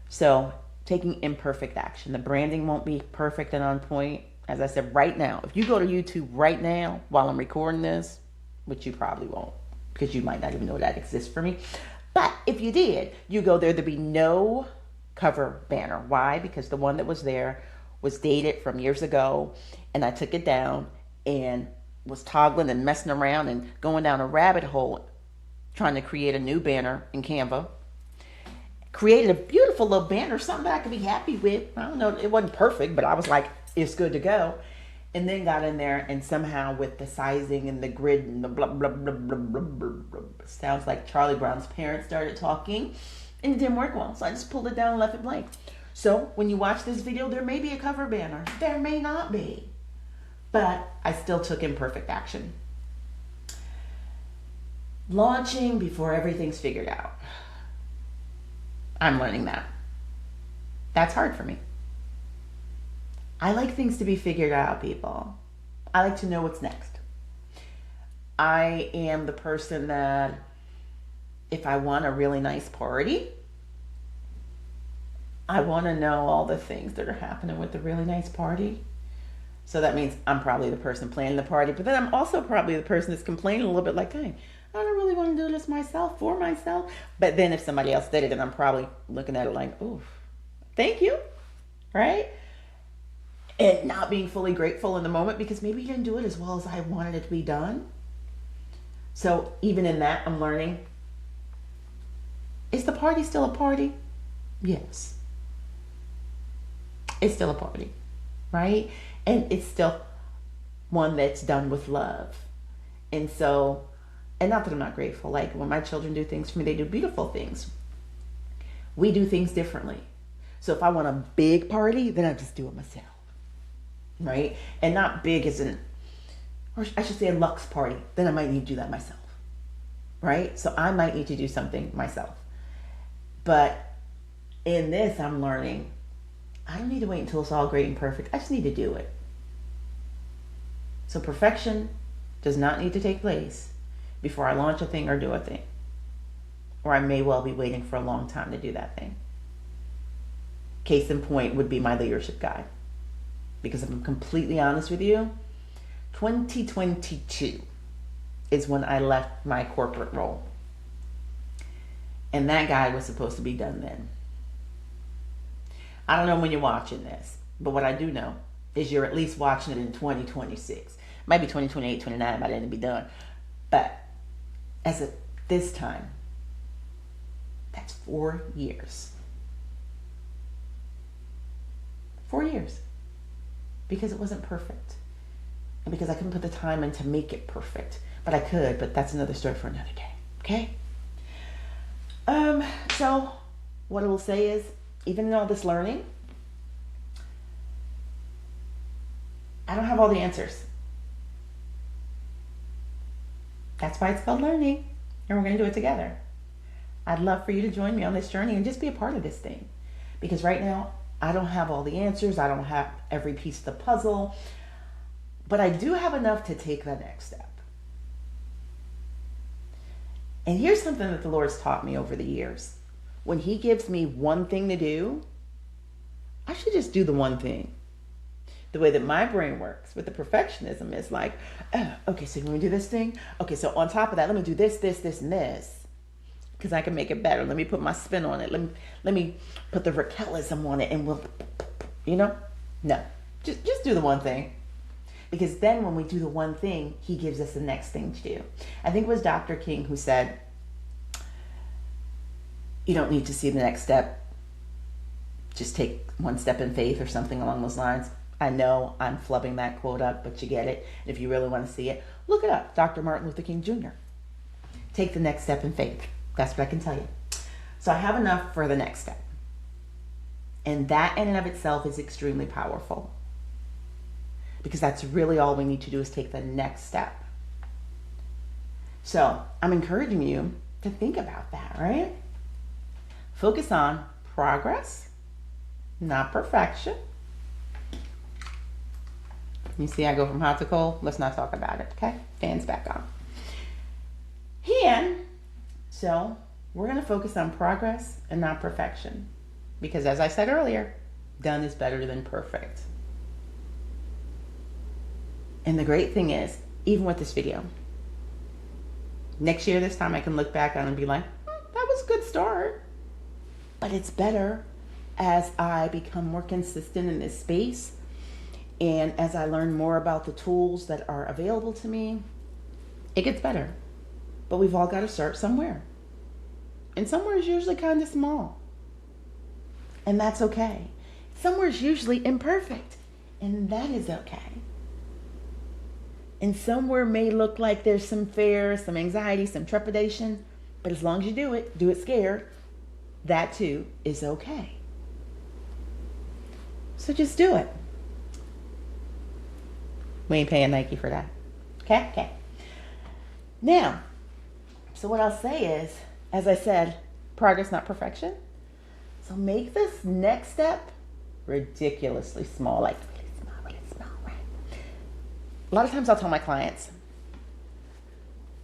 So, taking imperfect action. The branding won't be perfect and on point. As I said, right now, if you go to YouTube right now while I'm recording this, which you probably won't, because you might not even know that exists for me. But if you did, you go there, there'd be no cover banner. Why? Because the one that was there was dated from years ago, and I took it down and was toggling and messing around and going down a rabbit hole trying to create a new banner in Canva. Created a beautiful little banner, something that I could be happy with. I don't know, it wasn't perfect, but I was like, it's good to go. And then got in there and somehow with the sizing and the grid and the blah, blah, blah, blah, blah, blah, blah, sounds like Charlie Brown's parents started talking and it didn't work well. So I just pulled it down and left it blank. So when you watch this video, there may be a cover banner. There may not be. But I still took imperfect action. Launching before everything's figured out. I'm learning that. That's hard for me. I like things to be figured out, people. I like to know what's next. I am the person that if I want a really nice party, I want to know all the things that are happening with the really nice party. So that means I'm probably the person planning the party, but then I'm also probably the person that's complaining a little bit like, hey, I don't really want to do this myself, for myself. But then if somebody else did it, then I'm probably looking at it like, ooh, thank you, right? And not being fully grateful in the moment because maybe you didn't do it as well as I wanted it to be done. So even in that, I'm learning, is the party still a party? Yes. It's still a party, right? And it's still one that's done with love. And so, and not that I'm not grateful, like when my children do things for me, they do beautiful things. We do things differently. So if I want a big party, then I just do it myself, right? And not big as in, or I should say a luxe party, then I might need to do that myself, right? So I might need to do something myself. But in this, I'm learning, I don't need to wait until it's all great and perfect. I just need to do it. So perfection does not need to take place before I launch a thing or do a thing. Or I may well be waiting for a long time to do that thing. Case in point would be my leadership guide. Because if I'm completely honest with you, 2022 is when I left my corporate role. And that guide was supposed to be done then. I don't know when you're watching this, but what I do know is you're at least watching it in 2026. Might be 2028, 29 by then it'll be done. But as of this time, that's 4 years. 4 years. Because it wasn't perfect. And because I couldn't put the time in to make it perfect. But I could, but that's another story for another day. Okay? So what it will say is, even in all this learning, I don't have all the answers. That's why it's called learning, and we're going to do it together. I'd love for you to join me on this journey and just be a part of this thing. Because right now, I don't have all the answers. I don't have every piece of the puzzle. But I do have enough to take the next step. And here's something that the Lord's taught me over the years. When He gives me one thing to do, I should just do the one thing. The way that my brain works with the perfectionism is like, oh, okay, so let me do this thing. Okay, so on top of that, let me do this, this, this, and this. Because I can make it better. Let me put my spin on it. Let me put the Raquelism on it, and we'll, no, just do the one thing. Because then when we do the one thing, He gives us the next thing to do. I think it was Dr. King who said, you don't need to see the next step. Just take one step in faith or something along those lines. I know I'm flubbing that quote up, but you get it. If you really want to see it, look it up. Dr. Martin Luther King Jr. Take the next step in faith. That's what I can tell you. So I have enough for the next step. And that in and of itself is extremely powerful. Because that's really all we need to do is take the next step. So I'm encouraging you to think about that, right? Focus on progress, not perfection. You see, I go from hot to cold. Let's not talk about it, okay? Fans back on. And so we're going to focus on progress and not perfection. Because as I said earlier, done is better than perfect. And the great thing is, even with this video, next year this time I can look back on and be like, that was a good start. But it's better as I become more consistent in this space. And as I learn more about the tools that are available to me, it gets better. But we've all got to start somewhere. And somewhere is usually kind of small. And that's okay. Somewhere is usually imperfect. And that is okay. And somewhere may look like there's some fear, some anxiety, some trepidation. But as long as you do it scared, that too is okay. So just do it. We ain't paying Nike for that. Okay? Now, so what I'll say is, as I said, progress, not perfection. So make this next step ridiculously small, like really small, right? A lot of times I'll tell my clients,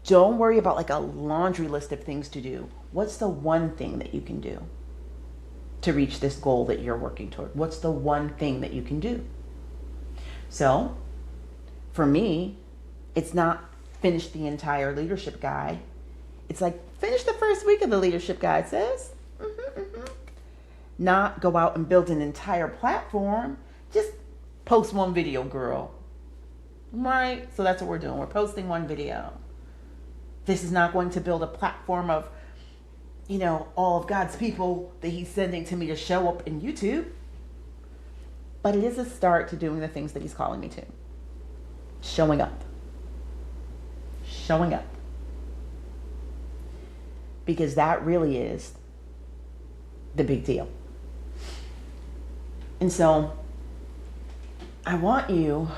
don't worry about like a laundry list of things to do. What's the one thing that you can do to reach this goal that you're working toward? What's the one thing that you can do? So, for me, it's not finish the entire leadership guide. It's like finish the first week of the leadership guide, sis. Not go out and build an entire platform. Just post one video, girl. Right? So that's what we're doing. We're posting one video. This is not going to build a platform of, all of God's people that He's sending to me to show up in YouTube. But it is a start to doing the things that He's calling me to. Showing up. Because that really is the big deal. And so I want you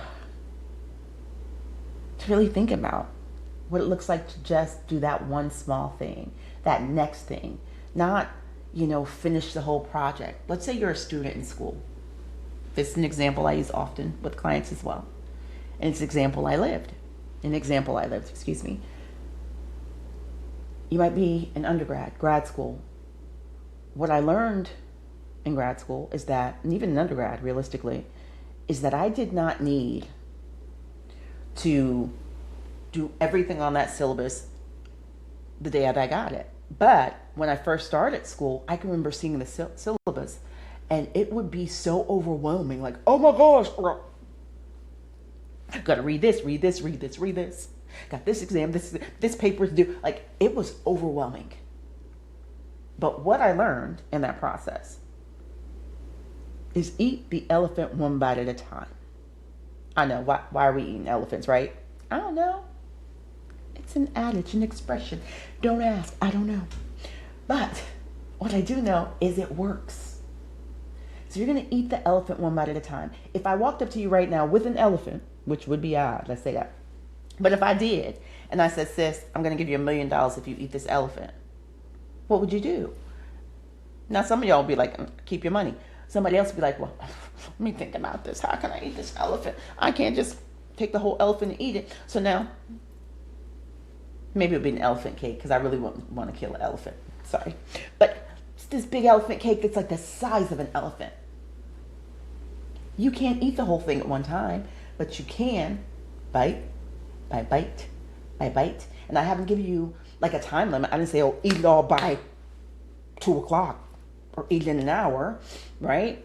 to really think about what it looks like to just do that one small thing, that next thing. Not, finish the whole project. Let's say you're a student in school. This is an example I use often with clients as well. And it's an example I lived. You might be an undergrad, grad school. What I learned in grad school is that, and even in undergrad, realistically, is that I did not need to do everything on that syllabus the day that I got it. But when I first started school, I can remember seeing the syllabus, and it would be so overwhelming. Like, oh my gosh, I've got to read this. Got this exam, this paper's due. Like, it was overwhelming. But what I learned in that process is eat the elephant one bite at a time. I know, why are we eating elephants, right? I don't know. It's an adage, an expression. Don't ask, I don't know. But What I do know is it works. So you're going to eat the elephant one bite at a time. If I walked up to you right now with an elephant, which would be odd, let's say that. But if I did, and I said, sis, I'm going to give you $1 million if you eat this elephant, what would you do? Now, some of y'all will be like, keep your money. Somebody else will be like, well, let me think about this. How can I eat this elephant? I can't just take the whole elephant and eat it. So now, maybe it would be an elephant cake because I really wouldn't want to kill an elephant. Sorry. But it's this big elephant cake that's like the size of an elephant. You can't eat the whole thing at one time, but you can bite by bite by bite. And I haven't given you like a time limit. I didn't say, oh, eat it all by 2 o'clock or eat it in an hour, right?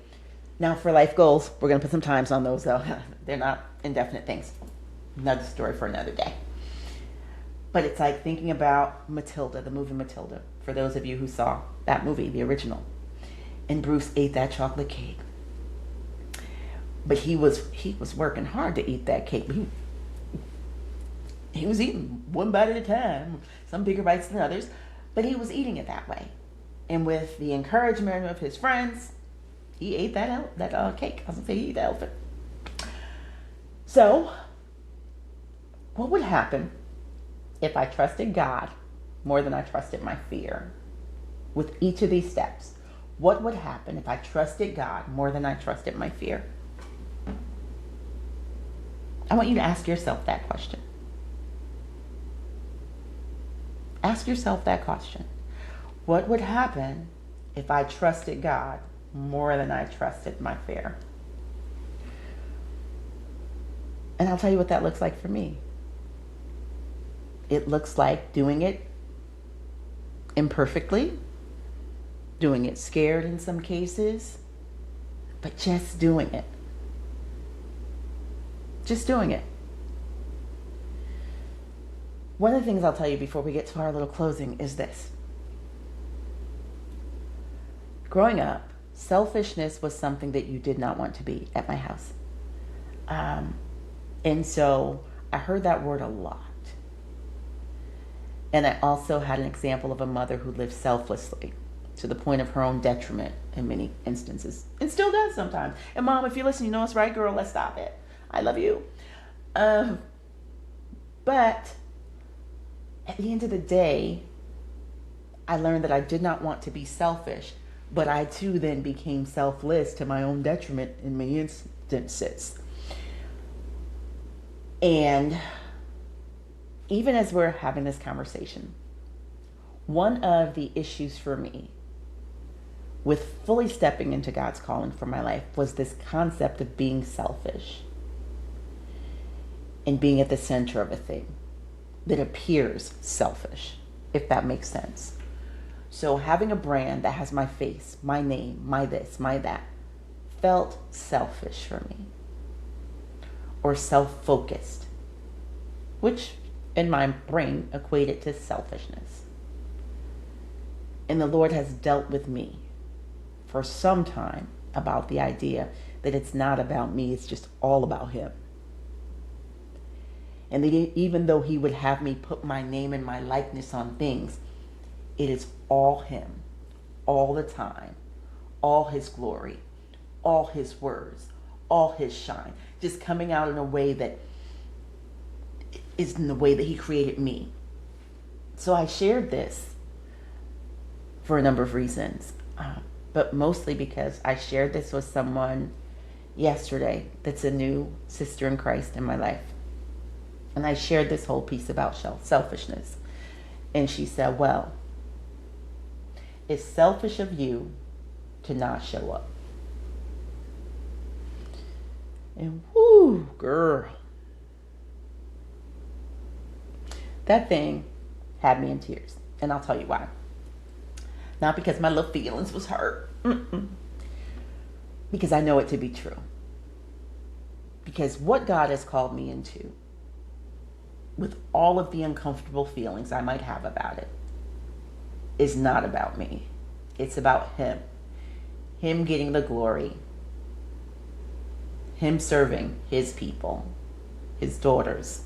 Now for life goals, we're going to put some times on those though. They're not indefinite things. Another story for another day. But it's like thinking about Matilda, the movie Matilda, for those of you who saw that movie, the original. And Bruce ate that chocolate cake. But he was working hard to eat that cake. He was eating one bite at a time, some bigger bites than others, but he was eating it that way. And with the encouragement of his friends, he ate that cake. I was going to say he ate the elephant. So, what would happen if I trusted God more than I trusted my fear? With each of these steps, what would happen if I trusted God more than I trusted my fear? I want you to ask yourself that question. Ask yourself that question. What would happen if I trusted God more than I trusted my fear? And I'll tell you what that looks like for me. It looks like doing it imperfectly, doing it scared in some cases, but just doing it. Just doing it. One of the things I'll tell you before we get to our little closing is this. Growing up, selfishness was something that you did not want to be at my house. And so I heard that word a lot. And I also had an example of a mother who lived selflessly to the point of her own detriment in many instances. And still does sometimes. And Mom, if you listen, you know it's right, girl, let's stop it. I love you. But at the end of the day, I learned that I did not want to be selfish, but I too then became selfless to my own detriment in many instances. And even as we're having this conversation, one of the issues for me with fully stepping into God's calling for my life was this concept of being selfish and being at the center of a thing that appears selfish, if that makes sense. So having a brand that has my face, my name, my this, my that, felt selfish for me. Or self-focused, which in my brain equated to selfishness. And the Lord has dealt with me for some time about the idea that it's not about me, it's just all about Him. And that even though He would have me put my name and my likeness on things, it is all Him, all the time, all His glory, all His words, all His shine, just coming out in a way that is in the way that He created me. So I shared this for a number of reasons, but mostly because I shared this with someone yesterday that's a new sister in Christ in my life. And I shared this whole piece about selfishness. And she said, well, it's selfish of you to not show up. And whoo, girl. That thing had me in tears. And I'll tell you why. Not because my little feelings was hurt. Because I know it to be true. Because what God has called me into, with all of the uncomfortable feelings I might have about it, is not about me. It's about Him. Him getting the glory. Him serving His people, His daughters,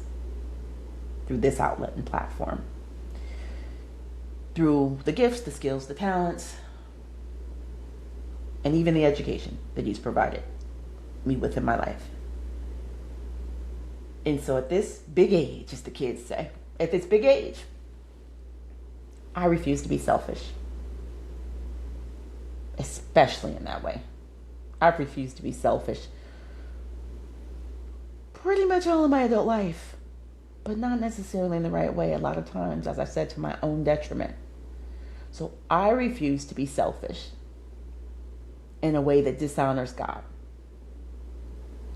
through this outlet and platform. Through the gifts, the skills, the talents, and even the education that He's provided me with in my life. And so at this big age, as the kids say, at this big age, I refuse to be selfish, especially in that way. I've refused to be selfish pretty much all of my adult life, but not necessarily in the right way a lot of times, as I said, to my own detriment. So I refuse to be selfish in a way that dishonors God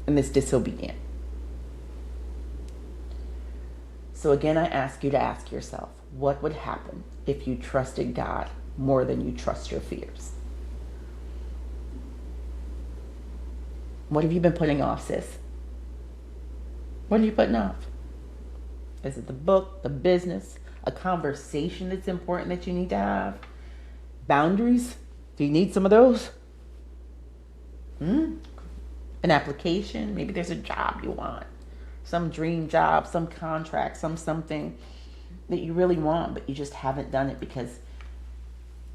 and is disobedient. So again, I ask you to ask yourself, what would happen if you trusted God more than you trust your fears? What have you been putting off, sis? What are you putting off? Is it the book, the business, a conversation that's important that you need to have? Boundaries? Do you need some of those? An application? Maybe there's a job you want. Some dream job, some contract, something that you really want, but you just haven't done it because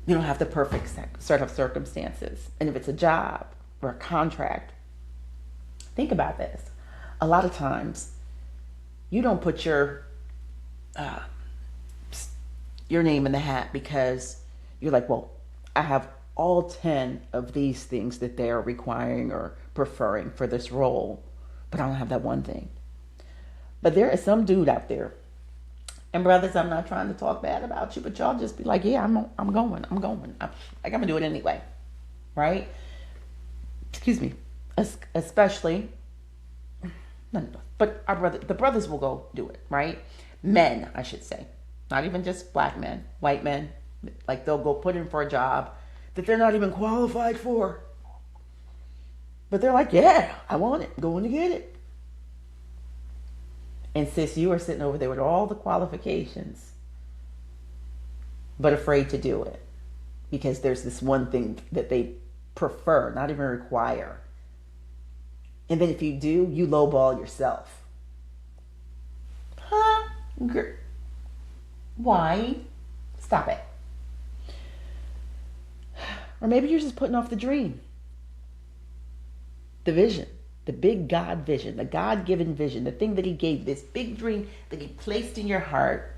you don't have the perfect set of circumstances. And if it's a job or a contract, think about this. A lot of times, you don't put your name in the hat because you're like, well, I have all 10 of these things that they're requiring or preferring for this role, but I don't have that one thing. But there is some dude out there, and brothers, I'm not trying to talk bad about you, but y'all just be like, yeah, I'm going. I'm gonna do it anyway, right? Excuse me. Especially, but the brothers will go do it, right? Men, I should say, not even just black men, white men, like they'll go put in for a job that they're not even qualified for, but they're like, yeah, I want it, going to get it. And sis, you are sitting over there with all the qualifications, but afraid to do it because there's this one thing that they prefer, not even require. And then if you do, you lowball yourself. Huh? Why? Stop it. Or maybe you're just putting off the dream, the vision, the big God vision, the God-given vision, the thing that He gave, this big dream that He placed in your heart.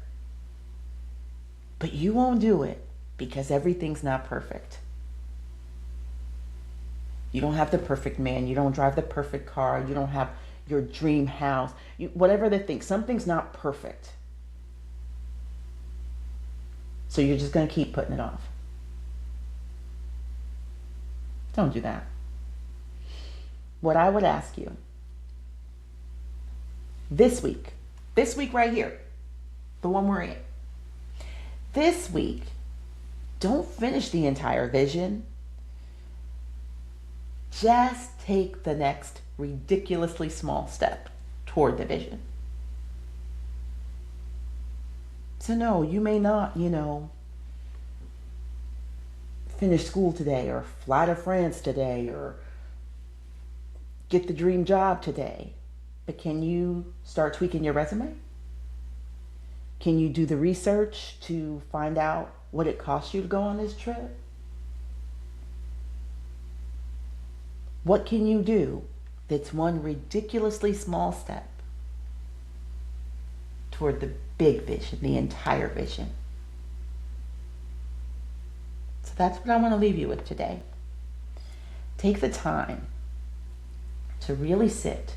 But you won't do it because everything's not perfect. You don't have the perfect man. You don't drive the perfect car. You don't have your dream house. Whatever the thing, something's not perfect. So you're just going to keep putting it off. Don't do that. What I would ask you this week right here, the one we're in, this week, don't finish the entire vision. Just take the next ridiculously small step toward the vision. So no, you may not, finish school today or fly to France today or get the dream job today. But can you start tweaking your resume? Can you do the research to find out what it costs you to go on this trip? What can you do that's one ridiculously small step toward the big vision, the entire vision? So that's what I want to leave you with today. Take the time to really sit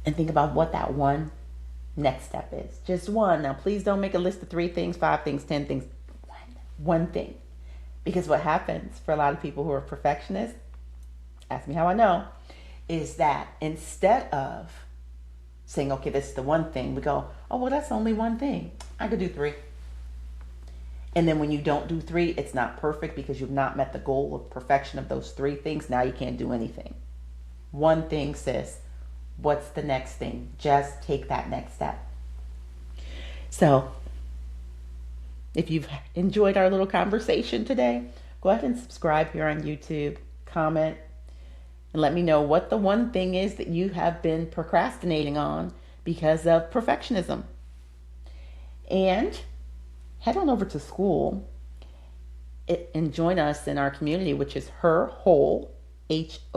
and think about what that one next step is. Just one. Now, please don't make a list of 3 things, 5 things, 10 things. One thing. Because what happens for a lot of people who are perfectionists, ask me how I know, is that instead of saying, okay, this is the one thing, we go, oh, well, that's only one thing. I could do 3. And then when you don't do 3, it's not perfect because you've not met the goal of perfection of those 3 things. Now you can't do anything. One thing, sis. What's the next thing? Just take that next step. So, if you've enjoyed our little conversation today, go ahead and subscribe here on YouTube, comment, and let me know what the one thing is that you have been procrastinating on because of perfectionism. And head on over to school and join us in our community, which is her whole WHOLE,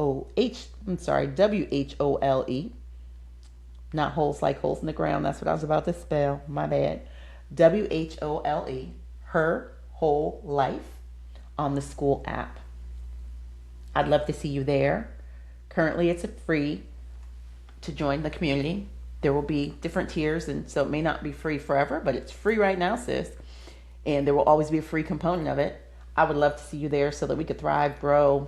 not holes like holes in the ground. That's what I was about to spell. My bad. WHOLE, her whole life, on the school app. I'd love to see you there. Currently, it's free to join the community. There will be different tiers, and so it may not be free forever, but it's free right now, sis. And there will always be a free component of it. I would love to see you there so that we could thrive, grow,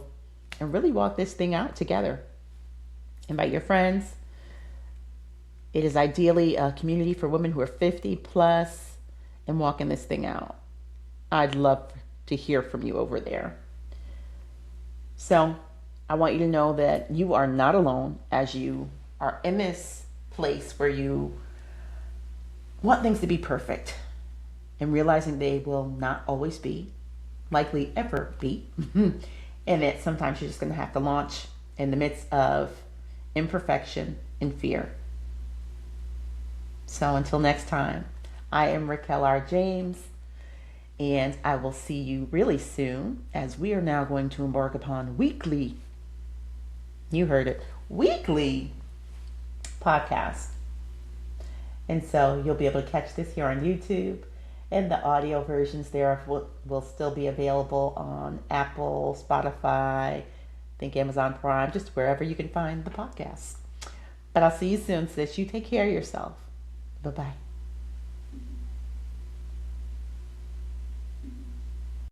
and really walk this thing out together. Invite your friends. It is ideally a community for women who are 50 plus and walking this thing out. I'd love to hear from you over there. So I want you to know that you are not alone as you are in this place where you want things to be perfect and realizing they will not always be, likely ever be, and that sometimes you're just going to have to launch in the midst of imperfection and fear. So until next time, I am Raquel R. James, and I will see you really soon as we are now going to embark upon weekly, you heard it, weekly podcast. And so you'll be able to catch this here on YouTube, and the audio versions there will still be available on Apple, Spotify, I think Amazon Prime, just wherever you can find the podcast. But I'll see you soon, sis. You take care of yourself. Bye-bye.